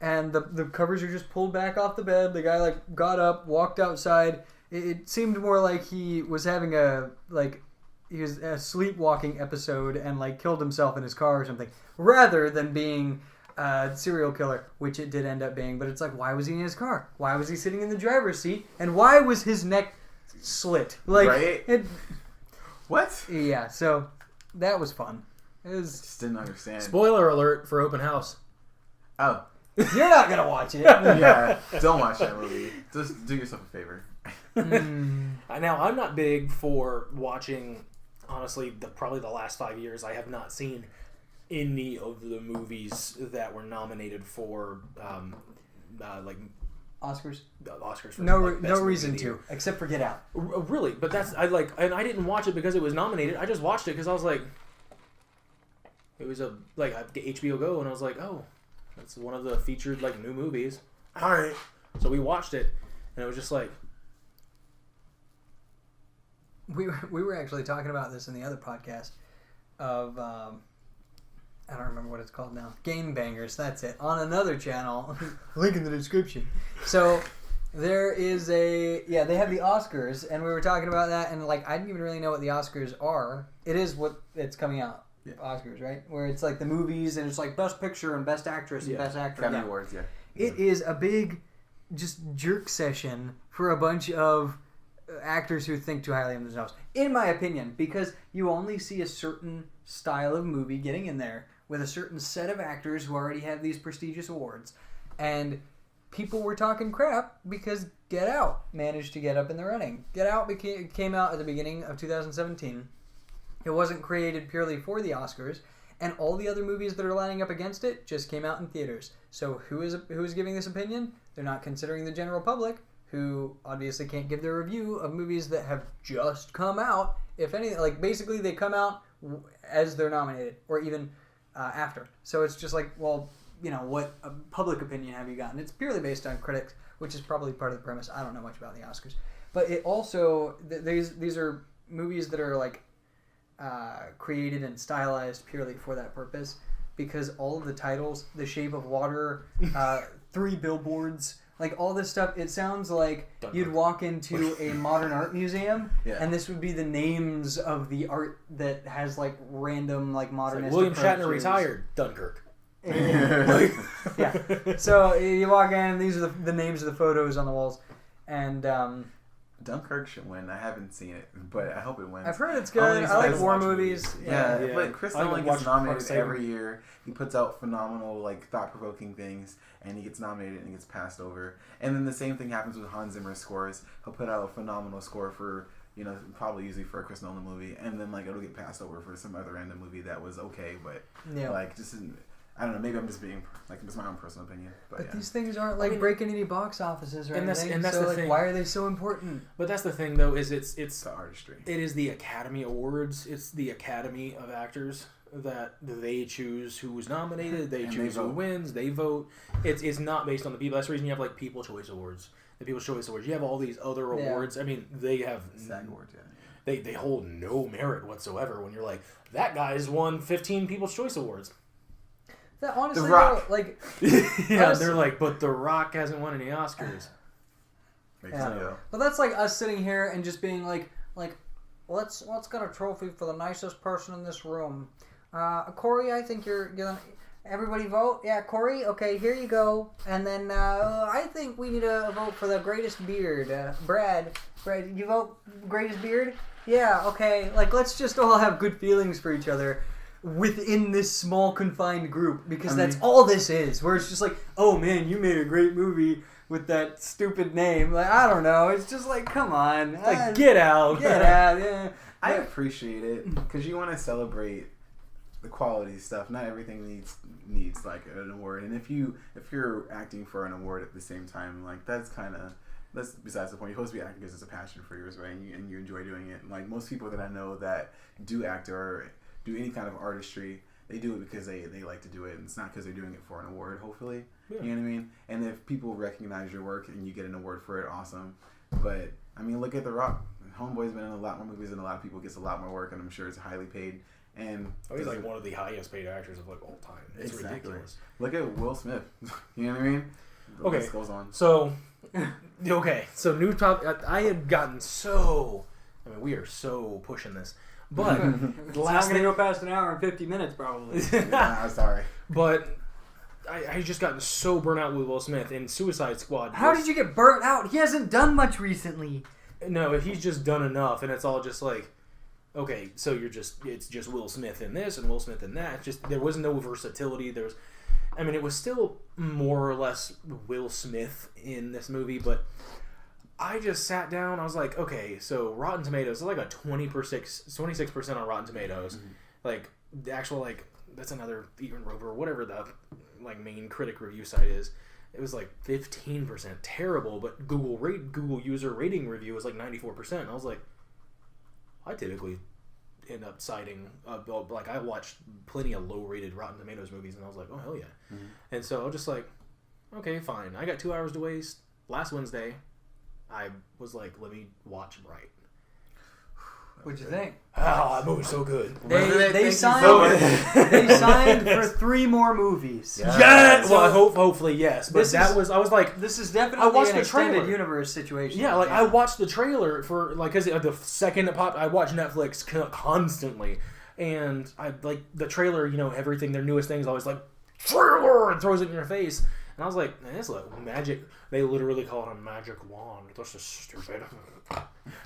and the covers are just pulled back off the bed. The guy like got up, walked outside. It seemed more like he was having he was a sleepwalking episode and like killed himself in his car or something, rather than being a serial killer, which it did end up being. But it's like, why was he in his car? Why was he sitting in the driver's seat? And why was his neck slit? Like, right? What? Yeah, so that was fun. It was... Just didn't understand. Spoiler alert for Open House. Oh. You're not going to watch it. Yeah, don't watch that movie. Just do yourself a favor. Now, I'm not big for watching, honestly, probably the last 5 years. I have not seen any of the movies that were nominated for, Oscars? Oscars. For, no best reason movie to, except for Get Out. Really, but and I didn't watch it because it was nominated. I just watched it because I was like, it was HBO Go, and I was like, oh, that's one of the featured new movies. All right, so we watched it, and it was just like, we were actually talking about this in the other podcast of I don't remember what it's called now. Game Bangers, that's it. On another channel. Link in the description. So there is they have the Oscars, and we were talking about that, and I didn't even really know what the Oscars are. It is what it's coming out. Yeah. Oscars, right? Where it's like the movies, and it's like Best Picture and Best Actress and Best Actor. Academy Awards, It is a big just jerk session for a bunch of actors who think too highly of themselves, in my opinion, because you only see a certain style of movie getting in there with a certain set of actors who already have these prestigious awards. And people were talking crap because Get Out managed to get up in the running. Get Out came out at the beginning of 2017. It wasn't created purely for the Oscars, and all the other movies that are lining up against it just came out in theaters. So who is giving this opinion? They're not considering the general public, who obviously can't give their review of movies that have just come out. If any, basically they come out as they're nominated, or even after. So it's just like, well, what public opinion have you gotten? It's purely based on critics, which is probably part of the premise. I don't know much about the Oscars. But it also, these are movies that are created and stylized purely for that purpose, because all of the titles, The Shape of Water, 3 Billboards, all this stuff, it sounds like you'd walk into a modern art museum, and this would be the names of the art that has random modernist William approaches. Shatner retired, Dunkirk. Yeah. So you walk in, these are the names of the photos on the walls, and Dunkirk should win. I haven't seen it, but I hope it wins. I've heard it's good. I like war movies. Yeah, but Chris Nolan gets nominated every year. He puts out phenomenal, thought-provoking things, and he gets nominated and he gets passed over. And then the same thing happens with Hans Zimmer's scores. He'll put out a phenomenal score for, probably usually for a Chris Nolan movie, and then it'll get passed over for some other random movie that was okay, but just isn't. I don't know. Maybe I'm just being it's my own personal opinion. But these things aren't breaking any box offices or anything. And that's so the thing. Why are they so important? But that's the thing, though, is it's the artistry. It is the Academy Awards. It's the Academy of Actors that they choose who's nominated. They choose who wins. They vote. It's not based on the people. That's the reason you have People's Choice Awards. The People's Choice Awards. You have all these other awards. I mean, they have SAG Awards. They hold no merit whatsoever. When you're that guy's won 15 People's Choice Awards. That honestly, The Rock. They're but The Rock hasn't won any Oscars. But that's us sitting here and just being let's get a trophy for the nicest person in this room. Corey, I think you're gonna. Everybody vote? Yeah, Corey? Okay, here you go. And then I think we need a vote for the greatest beard. Brad, you vote greatest beard? Yeah, okay. Let's just all have good feelings for each other. within this small confined group, because that's all this is. Where it's just like, oh man, you made a great movie with that stupid name. Like, I don't know. It's just like, come on, like get out. Yeah. I appreciate it because you want to celebrate the quality stuff. Not everything needs like an award, and if you're acting for an award at the same time, like that's besides the point. You're supposed to be acting because it's a passion for yours, right? And you enjoy doing it. Like most people that I know that do act or do any kind of artistry, they do it because they like to do it, and it's not because they're doing it for an award. Hopefully, you know what I mean. And if people recognize your work and you get an award for it, awesome. But I mean, look at The Rock. Homeboy's been in a lot more movies, and a lot of people gets a lot more work, and I'm sure it's highly paid. And he's like one of the highest paid actors of like all time. It's ridiculous. Look at Will Smith. You know what I mean? The list goes on. So new topic. I had gotten so. I mean, we are so pushing this, but the last thing go past an hour and 50 minutes probably. I'm sorry, but I just gotten so burnt out with Will Smith in Suicide Squad. How did you get burnt out? He hasn't done much recently. No, he's just done enough, and it's all just like, okay, so it's just Will Smith in this and Will Smith in that. Just there was no versatility. It was still more or less Will Smith in this movie, but I just sat down. I was like, okay, so Rotten Tomatoes is like a 26% on Rotten Tomatoes. Mm-hmm. Like the actual like that's another Eaton Rover or whatever the like main critic review site is. It was like 15%, terrible. But Google user rating review was like 94%. I was like, I typically end up citing like I watched plenty of low-rated Rotten Tomatoes movies, and I was like, oh hell yeah. Mm-hmm. And so I was just like, okay, fine. I got 2 hours to waste. Last Wednesday, I was like, let me watch Bright. What'd you think? Oh, that movie's so good. They signed for 3 more movies. Yes! Well, hopefully, yes. But I was like... This is definitely an extended universe situation. Yeah, like, I watched the trailer for, like, because the second it popped, I watch Netflix constantly. And I, like, the trailer, you know, everything, their newest thing is always like, trailer! And throws it in your face. And I was like, man, it's like magic. They literally call it a magic wand. That's just stupid.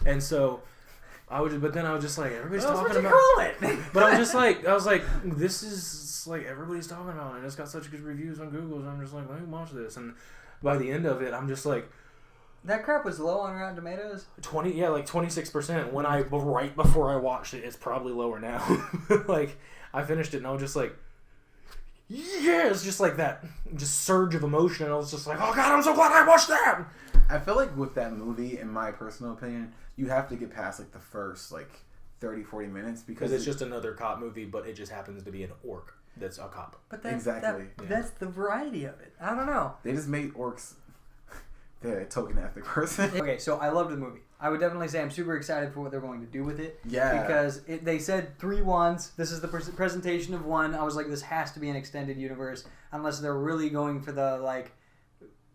And so... but then I was just like, everybody's talking about it. But I was like, this is like everybody's talking about it. And it's got such good reviews on Google. So I'm just like, let me watch this. And by the end of it, I'm just like, that crap was low on Rotten Tomatoes. 26%. When right before I watched it, it's probably lower now. Like I finished it and I was just like, yeah, it's just like that, just surge of emotion. And I was just like, oh god, I'm so glad I watched that. I feel like with that movie, in my personal opinion, you have to get past like the first like 30-40 minutes because it's just another cop movie, but it just happens to be an orc that's a cop. But that's the variety of it. I don't know. They just made orcs the token ethnic person. Okay, so I loved the movie. I would definitely say I'm super excited for what they're going to do with it. Yeah. Because they said 3 wands. This is the presentation of one. I was like, this has to be an extended universe, unless they're really going for the like,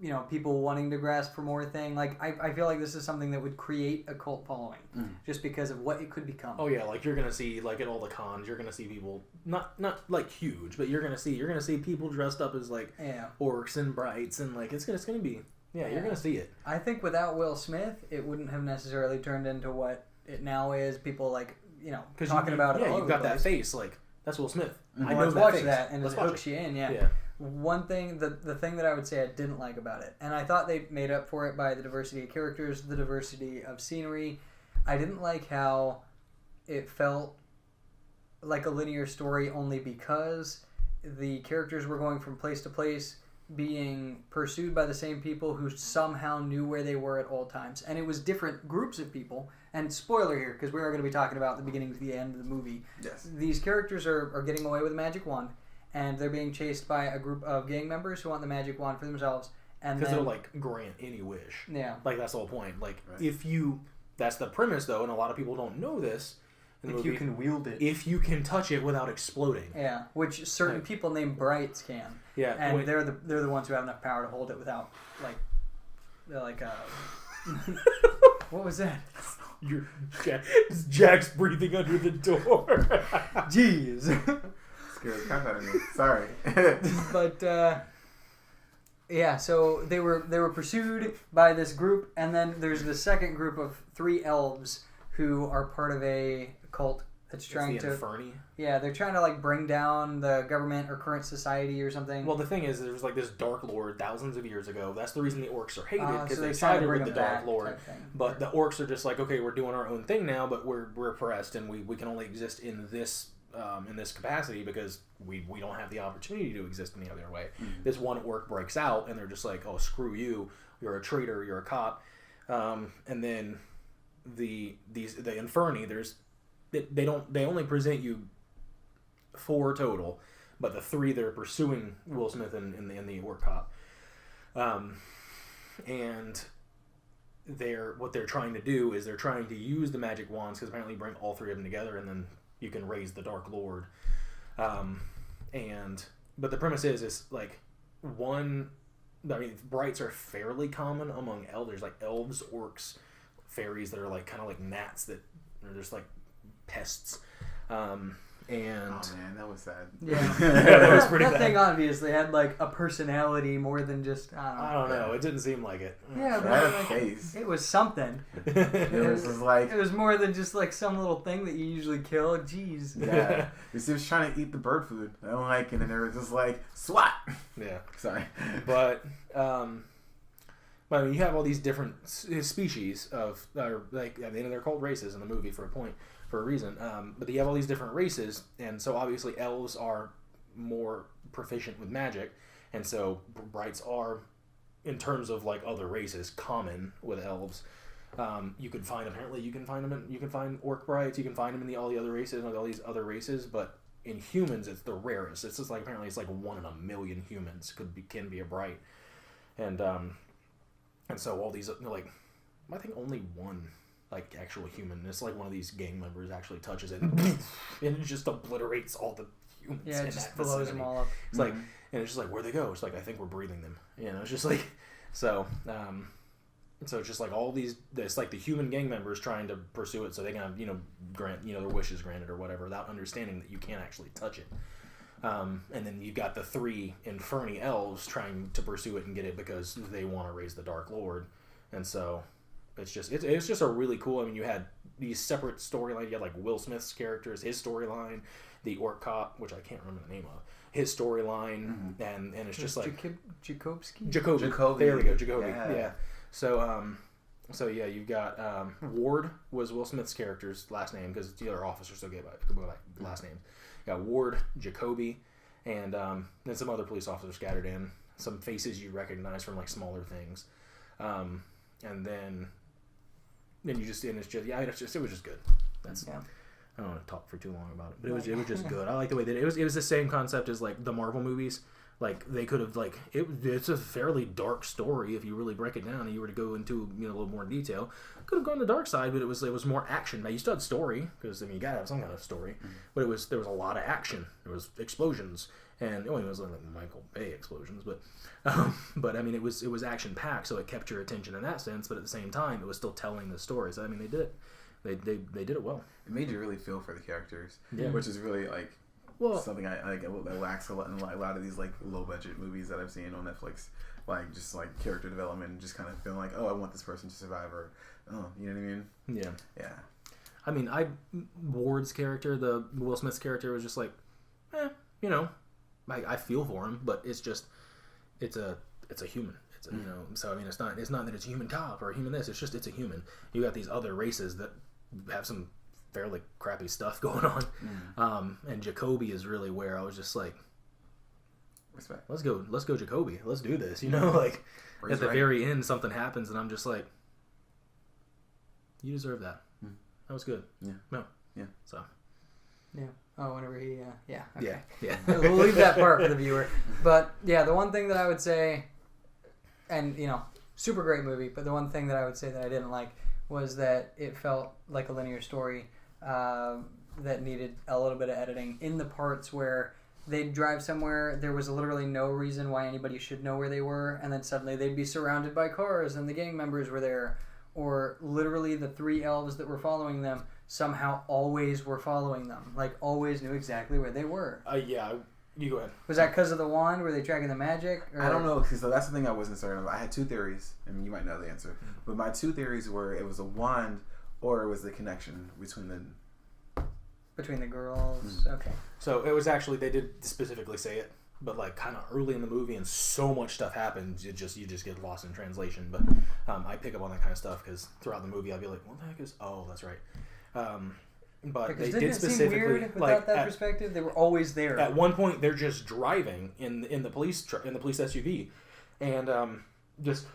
you know, people wanting to grasp for more thing. Like, I feel like this is something that would create a cult following just because of what it could become. Oh yeah, like you're gonna see like at all the cons, you're gonna see people not like huge, but you're gonna see people dressed up as like orcs and brights and like it's gonna be you're gonna see it. I think without Will Smith, it wouldn't have necessarily turned into what it now is. People like talking about it. Yeah, you've got that face like that's Will Smith. Mm-hmm. I know that and it hooks you in. Yeah. One thing, the thing that I would say I didn't like about it, and I thought they made up for it by the diversity of characters, the diversity of scenery. I didn't like how it felt like a linear story only because the characters were going from place to place, being pursued by the same people who somehow knew where they were at all times. And it was different groups of people. And spoiler here, because we are going to be talking about the beginning to the end of the movie. Yes. These characters are getting away with a magic wand. And they're being chased by a group of gang members who want the magic wand for themselves. Because they'll, like, grant any wish. Yeah. Like, that's the whole point. Like, if you... That's the premise, though, and a lot of people don't know this. You can wield it. If you can touch it without exploding. Yeah, which certain people named Brights can. Yeah. And they're the ones who have enough power to hold it without, like... They're like, what was that? Jack's breathing under the door. Jeez. Scared the crap out of me. Sorry. But yeah, so they were pursued by this group, and then there's the second group of 3 elves who are part of a cult that's trying the to Inferni. Yeah, they're trying to like bring down the government or current society or something. Well, the thing is, there's like this Dark Lord thousands of years ago. That's the reason the orcs are hated, because so they they're trying to sided bring with the them Dark back Lord. type thing. But the orcs are just like, okay, we're doing our own thing now, but we're oppressed, and we can only exist in this capacity because we don't have the opportunity to exist any other way. Mm-hmm. This one orc breaks out, and they're just like, oh, screw you, you're a traitor, you're a cop. And then the Inferni, they only present you 4 total, but the 3 they're pursuing Will Smith and the orc cop. And what they're trying to do is they're trying to use the magic wands, because apparently you bring all 3 of them together and then you can raise the Dark Lord. But the premise is like brights are fairly common among elves. There's like elves, orcs, fairies that are like kind of like gnats that are just like pests. And oh man, that was sad. Yeah, that was pretty that bad. thing obviously had like a personality more than just I don't know. It didn't seem like it. Yeah, It but had a like, face. it was something. It was just like, It was more than just like some little thing that you usually kill. Jeez. yeah. He was trying to eat the bird food. I don't like it, and they were just like, swat. Yeah. Sorry. But I mean, you have all these different species of, like, I mean, they're called races in the movie for a reason. But you have all these different races, and so obviously elves are more proficient with magic, and so brights are, in terms of like other races, common with elves. You can find orc brights, you can find them in all the other races, all these other races, but in humans it's the rarest. It's just like apparently it's like 1 in a million humans can be a bright, and so all these like I think only 1 like actual human. It's like one of these gang members actually touches it and it just obliterates all the humans. Yeah, in it just that blows vicinity. them all up. It's like, and it's just like, where'd they go? It's like, I think we're breathing them. You know, it's just like, so it's just like all these, it's like the human gang members trying to pursue it so they can, grant, their wishes granted or whatever, without understanding that you can't actually touch it. And then you've got the 3 Inferni elves trying to pursue it and get it because they want to raise the Dark Lord. And so it's just a really cool, I mean, you had these separate storylines. You had like Will Smith's characters, his storyline, the orc cop, which I can't remember the name of, his storyline, and it's just like Jacoby. There we go, Jacoby. Yeah. So yeah, you've got Ward was Will Smith's character's last name because the other officers still go by last names. You got Ward, Jacoby, and then some other police officers scattered in. Some faces you recognize from like smaller things, and then you just it was just good. I don't want to talk for too long about it, but it was just good. I like the way that it was the same concept as like the Marvel movies. Like they could have like it's a fairly dark story if you really break it down and you were to go into a little more detail. Could have gone the dark side, but it was more action. Now you still had story because I mean you gotta have some kind of story, but there was a lot of action. There was explosions and it was like Michael Bay explosions, but I mean it was action packed, so it kept your attention in that sense. But at the same time, it was still telling the story. So I mean they did it. They did it well. It made you really feel for the characters, Yeah. which is really like something I like that lacks a lot in a lot of these like low budget movies that I've seen on Netflix. Like just like character development and just kind of feeling like, oh, I want this person to survive, or oh, you know what I mean? Yeah. Yeah. I mean, Ward's character, the Will Smith's character, was just like, I feel for him, but it's just it's a human. It's so I mean it's not that it's a human cop or a human this. It's a human. You got these other races that have some fairly crappy stuff going on, and Jacoby is really where I was just like, respect. Let's go, Jacoby. Let's do this. Like Raise at the right. very end, something happens, and I'm just like, you deserve that. That was good. Yeah. No. Yeah. So. Yeah. Oh, whenever he. Yeah. Okay. Yeah. We'll leave that part for the viewer. But yeah, the one thing that I would say, and super great movie, but the one thing that I would say that I didn't like was that it felt like a linear story that needed a little bit of editing in the parts where they'd drive somewhere, there was literally no reason why anybody should know where they were, and then suddenly they'd be surrounded by cars and the gang members were there, or literally the 3 elves that were following them somehow always were following them, like always knew exactly where they were. Yeah, you go ahead. Was that because of the wand? Were they tracking the magic? Or? I don't know, because that's the thing I wasn't certain of. I had 2 theories, and you might know the answer. But my 2 theories were it was a wand or it was the connection between Between the girls, okay. So it was actually, they did specifically say it, but like kind of early in the movie, and so much stuff happens, you just get lost in translation. But I pick up on that kind of stuff because throughout the movie I'll be like, what the heck is? Oh, that's right. But Because they didn't did it seem specifically weird without like that perspective. They were always there. at one point they're just driving in the police SUV, and just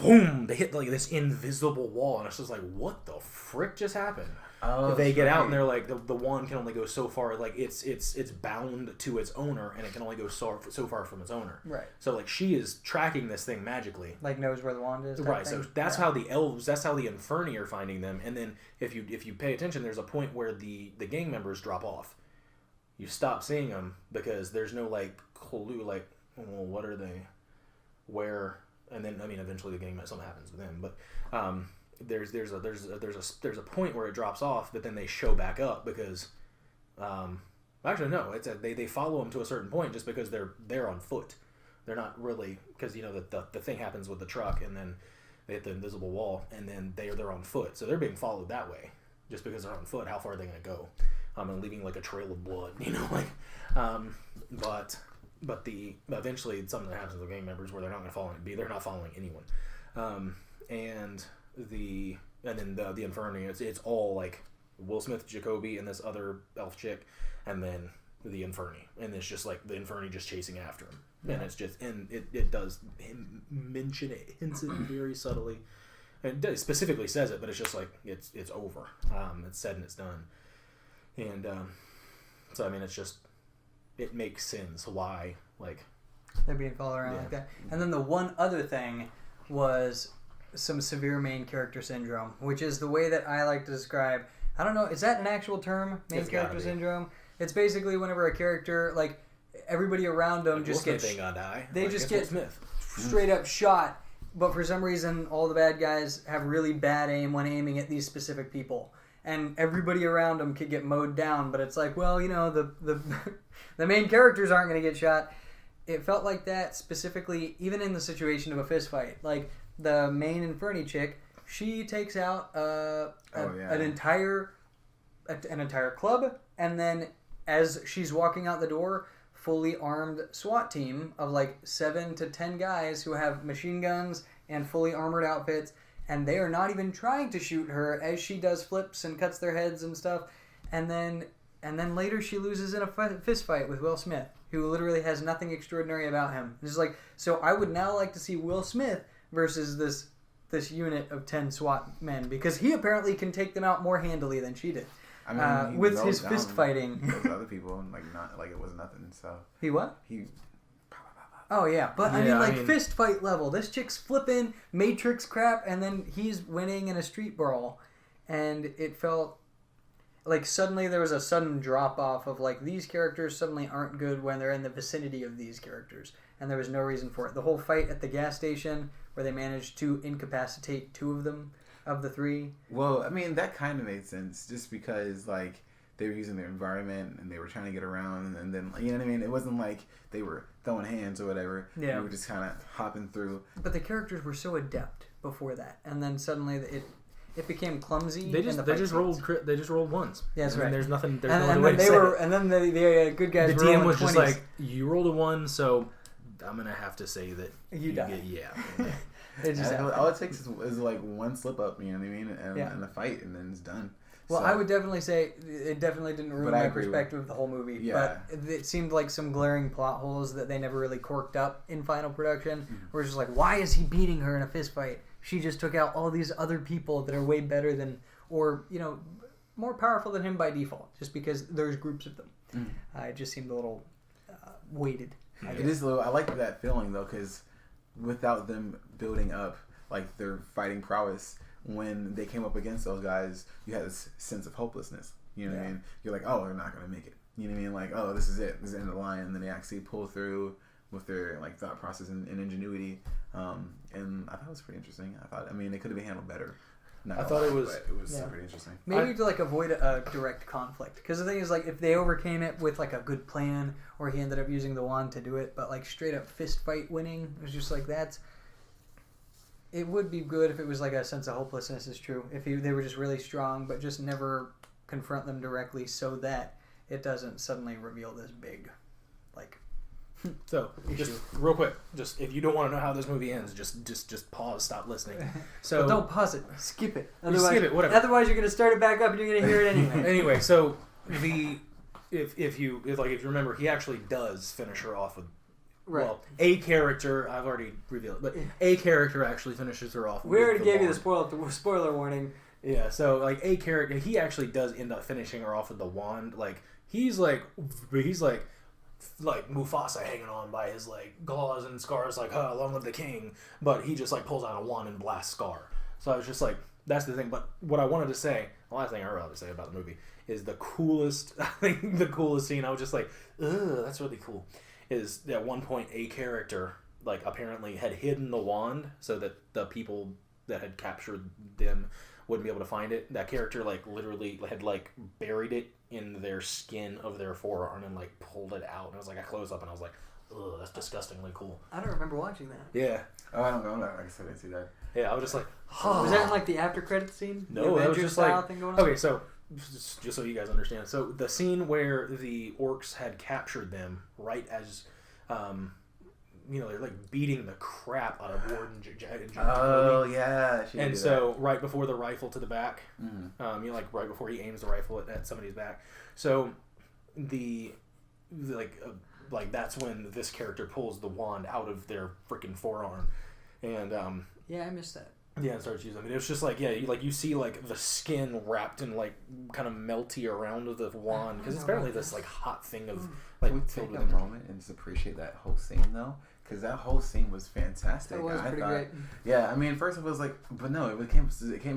boom, they hit like this invisible wall, and it's just like, what the frick just happened? Oh, they get right. out and they're like, the wand can only go so far. Like it's bound to its owner, and it can only go so far from its owner. Right. So like she is tracking this thing magically. Like knows where the wand is. Right. Thing. So that's how the elves. That's how the Inferni are finding them. And then if you pay attention, there's a point where the gang members drop off. You stop seeing them because there's no like clue. Like, well, what are they? Where? And then I mean, eventually the gang something happens with them, but. There's a point where it drops off, but then they show back up because, actually no, they follow them to a certain point just because they're on foot. They're not really, because the thing happens with the truck and then they hit the invisible wall and then they're on foot, so they're being followed that way just because they're on foot. How far are they going to go? And leaving like a trail of blood, but eventually something that happens with gang members where they're not going to follow they're not following anyone, and the Inferni, it's all like Will Smith, Jacoby, and this other elf chick, and then the Inferni, and it's just like the Inferni just chasing after him, and it's just, and it does mention it, hints it very subtly, and it specifically says it, but it's just like it's over, it's said and it's done, and so I mean it's just, it makes sense why like they're being followed around like that. And then the one other thing was some severe main character syndrome, which is the way that I like to describe. I don't know, is that an actual term? Main character syndrome? It's basically whenever a character, like everybody around them, just gets, they just get straight up shot, but for some reason all the bad guys have really bad aim when aiming at these specific people, and everybody around them could get mowed down. But it's like, well, the the main characters aren't going to get shot. It felt like that specifically, even in the situation of a fist fight, like. The main Inferni chick, she takes out an entire club, and then as she's walking out the door, fully armed SWAT team of like 7 to 10 guys who have machine guns and fully armored outfits, and they are not even trying to shoot her as she does flips and cuts their heads and stuff, and then later she loses in a fist fight with Will Smith, who literally has nothing extraordinary about him. It's just like, so I would now like to see Will Smith versus this unit of 10 SWAT men, because he apparently can take them out more handily than she did. I mean, with his fist fighting. Those other people, and not like it was nothing. So he what? He. Oh yeah, but I mean, fist fight level. This chick's flipping Matrix crap, and then he's winning in a street brawl, and it felt like suddenly there was a sudden drop off of like these characters suddenly aren't good when they're in the vicinity of these characters, and there was no reason for it. The whole fight at the gas station where they managed to incapacitate 2 of them, of the 3. Well, I mean, that kind of made sense just because, like, they were using their environment and they were trying to get around, and then, you know what I mean? It wasn't like they were throwing hands or whatever. Yeah. They were just kind of hopping through. But the characters were so adept before that, and then suddenly it became clumsy. They just rolled ones. Yeah, that's right. There's nothing. There's and, no and way to say it. And then the good guys. The were DM was 20s. just like, you rolled a 1, so I'm gonna have to say that you die. All it takes is like one slip up, you know what I mean, and a fight, and then it's done. Well, so, I would definitely say it definitely didn't ruin my perspective of the whole movie. Yeah. But it seemed like some glaring plot holes that they never really corked up in final production. Mm-hmm. Where it's just like, why is he beating her in a fist fight? She just took out all these other people that are way better than, or more powerful than him by default, just because there's groups of them. Mm. It just seemed a little weighted. It is a little. I like that feeling though, because without them building up like their fighting prowess, when they came up against those guys, you had this sense of hopelessness. You know what I mean? You're like, oh, they're not gonna make it. You know what I mean? Like, oh, this is it. This is the end of the line. And then they actually pull through with their like thought process and ingenuity. And I thought it was pretty interesting. I mean, it could have been handled better. I thought it was pretty interesting. Maybe to like avoid a direct conflict, because the thing is, like, if they overcame it with like a good plan, or he ended up using the wand to do it, but like straight up fist fight winning, it was just like it would be good if it was like a sense of hopelessness is true. If they were just really strong, but just never confront them directly so that it doesn't suddenly reveal this big, like. So, just real quick, just if you don't want to know how this movie ends, just pause, stop listening. So but don't pause it, skip it. Otherwise, skip it, whatever. Otherwise, you're gonna start it back up and you're gonna hear it anyway. Anyway, so if you remember, he actually does finish her off with. Right. Well, a character, I've already revealed, but a character actually finishes her off. We already gave you the spoiler warning. Yeah, so like a character, he actually does end up finishing her off with the wand. Like he's like Mufasa hanging on by his like claws, and Scar's like, "Oh, long live the king!" But he just like pulls out a wand and blasts Scar. So I was just like, that's the thing. But what I wanted to say, the last thing I rather say about the movie is the coolest. I think the coolest scene. I was just like, "Ugh, that's really cool." Is at one point a character like apparently had hidden the wand so that the people that had captured them wouldn't be able to find it. That character like literally had like buried it in their skin of their forearm and like pulled it out. And it was like a close up, and I was like, ugh, that's disgustingly cool. I don't remember watching that. Yeah. Oh, I don't know. I guess I didn't see that. Yeah, I was just like, was that in like the after credit scene? No, that was just like, thing going on? okay, so just so you guys understand, so the scene where the orcs had captured them right as they're like beating the crap out of Warden Oh yeah, and so that. Right before the rifle to the back, mm-hmm. Like right before he aims the rifle at somebody's back, so that's when this character pulls the wand out of their freaking forearm, and yeah, I missed that. Yeah, and starts using them. And it was just like, yeah, you see like the skin wrapped in like kind of melty around the wand, because it's apparently this like hot thing of like Can we filled take with a moment and just appreciate that whole scene though, because that whole scene was fantastic. It was pretty great. Yeah, I mean, first it was like, but no, it came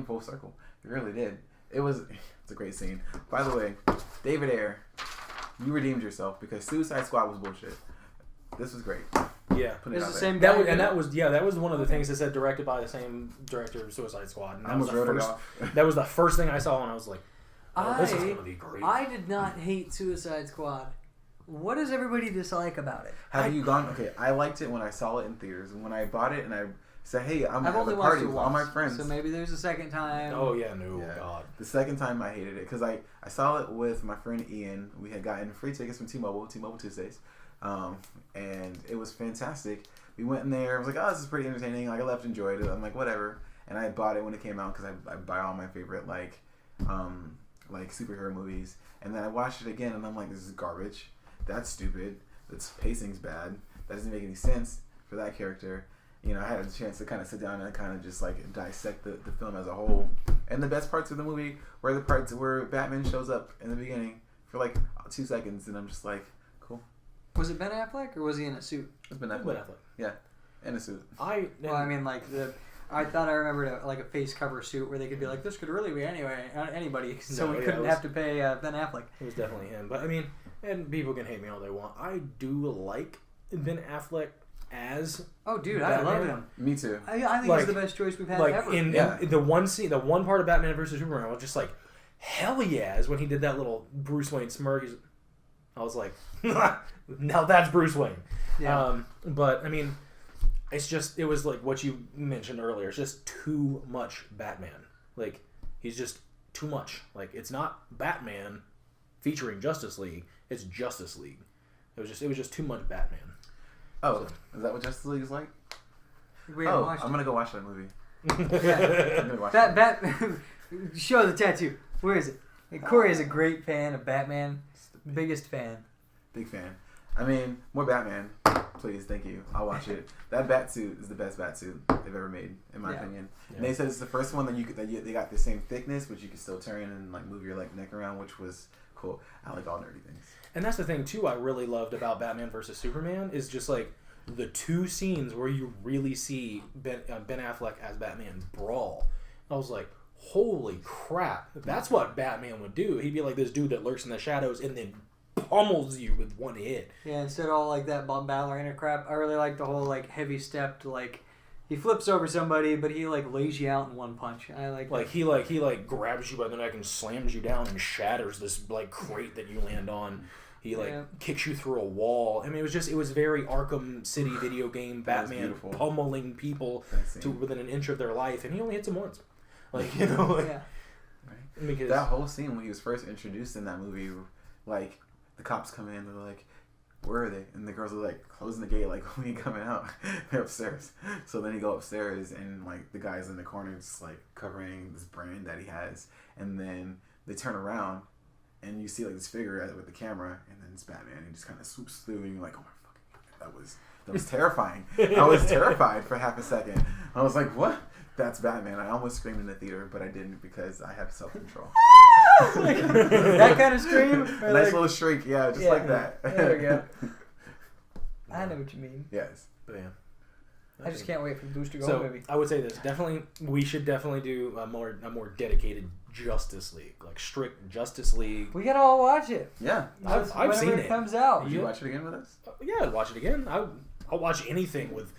full circle. It really did. It's a great scene. By the way, David Ayer, you redeemed yourself because Suicide Squad was bullshit. This was great. Yeah, it's the same guy. That was one of the things that said directed by the same director of Suicide Squad. And that was the first thing I saw, and I was like, this is gonna be great. I did not hate Suicide Squad. What does everybody dislike about it? Have you gone? Okay, I liked it when I saw it in theaters, and when I bought it, and I said, "Hey, I'm I've at only a party watched it with once, all my friends." so maybe there's a second time. Oh yeah, no, yeah. God. The second time I hated it because I saw it with my friend Ian. We had gotten free tickets from T-Mobile Tuesdays, and it was fantastic. We went in there. I was like, "Oh, this is pretty entertaining." Like I left, enjoyed it. I'm like, whatever. And I bought it when it came out because I buy all my favorite like superhero movies. And then I watched it again, and I'm like, this is garbage. That's stupid. Its pacing's bad. That doesn't make any sense for that character. You know, I had a chance to kind of sit down and kind of just like dissect the film as a whole. And the best parts of the movie were the parts where Batman shows up in the beginning for like 2 seconds, and I'm just like, cool. Was it Ben Affleck or was he in a suit? It was Ben Affleck. Yeah, in a suit. I thought I remembered a face cover suit where they could be like, this could really be anybody, so we couldn't have to pay Ben Affleck. It was definitely him. But I mean, and people can hate me all they want. I do like Ben Affleck as Batman. I love him. Me too. I think it's the best choice we've had ever. In the one scene, the one part of Batman vs Superman, I was just like, hell yeah! Is when he did that little Bruce Wayne smirk. I was like, now that's Bruce Wayne. Yeah. But I mean, it was like what you mentioned earlier. It's just too much Batman. Like he's just too much. Like it's not Batman featuring Justice League. It's Justice League. It was just too much Batman. Oh, is that what Justice League is like? I'm gonna go watch that movie. Yeah. I'm gonna watch show the tattoo. Where is it? And Corey is a great fan of Batman. Biggest fan. Big fan. I mean, more Batman, please. Thank you. I'll watch it. That Batsuit is the best Batsuit they've ever made, in my opinion. Yeah. And they said it's the first one that they got the same thickness, but you can still turn and like move your neck around, which was cool. I like all nerdy things. And that's the thing too. I really loved about Batman vs Superman is just like the two scenes where you really see Ben Affleck as Batman brawl. I was like, holy crap! That's what Batman would do. He'd be like this dude that lurks in the shadows and then pummels you with one hit. Yeah, instead of all like that ballerina crap, I really like the whole like heavy stepped he flips over somebody, but he like lays you out in one punch. I like he grabs you by the neck and slams you down and shatters this like crate that you land on. He kicks you through a wall. I mean, it was very Arkham City video game Batman pummeling people to within an inch of their life, and he only hits them once. Like yeah. Because that whole scene when he was first introduced in that movie, like the cops come in, they're like, "Where are they?" And the girls are like closing the gate, like, "We ain't coming out." They're upstairs. So then he go upstairs, and like the guy's in the corner, just like covering this brand that he has, and then they turn around, and you see like this figure with the camera, and then it's Batman. He just kind of swoops through, and you're like, "Oh my fucking god, that was terrifying." I was terrified for half a second. I was like, "What?" That's Batman. I almost screamed in the theater, but I didn't because I have self-control. That kind of scream? Nice little shriek, yeah, just like that. There we go. I know what you mean. Yes. But yeah. I just can't wait for the Booster Gold So movie. I would say this. Definitely, we should definitely do a more dedicated Justice League, like strict Justice League. We gotta all watch it. Yeah. I've seen Whenever it. it comes out. Would you watch it again with us? Yeah, I'd watch it again. I'll watch anything with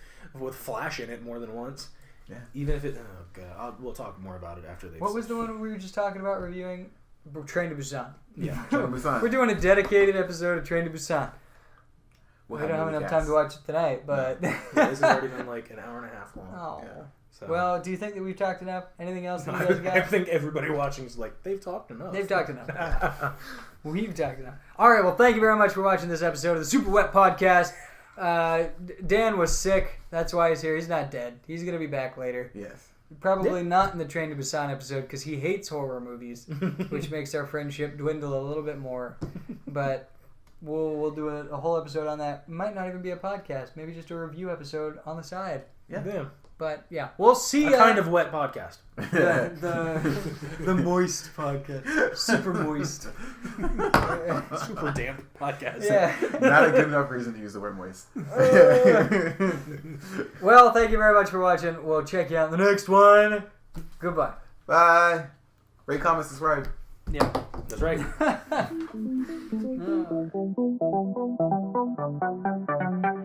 Flash in it more than once. Yeah. Even if it. Oh god, we'll talk more about it after they. What was the one we were just talking about reviewing? Train to Busan. Yeah. We're doing a dedicated episode of Train to Busan. We don't have enough time to watch it tonight, but... Yeah, this has already been like an hour and a half long. Oh. Yeah, so. Well, do you think that we've talked enough? Anything else that you guys got? I think everybody watching is like, they've talked enough. They've talked enough. We've talked enough. All right, well, thank you very much for watching this episode of the SuperWet Podcast. Dan was sick. That's why he's here. He's not dead. He's going to be back later. Yes. Probably not in the Train to Busan episode because he hates horror movies, which makes our friendship dwindle a little bit more. But we'll do a whole episode on that. Might not even be a podcast. Maybe just a review episode on the side. Yeah. But yeah, we'll see. A kind of wet podcast. The moist podcast. Super moist. Super damp podcast. Yeah. Not a good enough reason to use the word moist. Well, thank you very much for watching. We'll check you out in the next one. Goodbye. Bye. Rate, comment, subscribe. Yeah. That's right. Oh.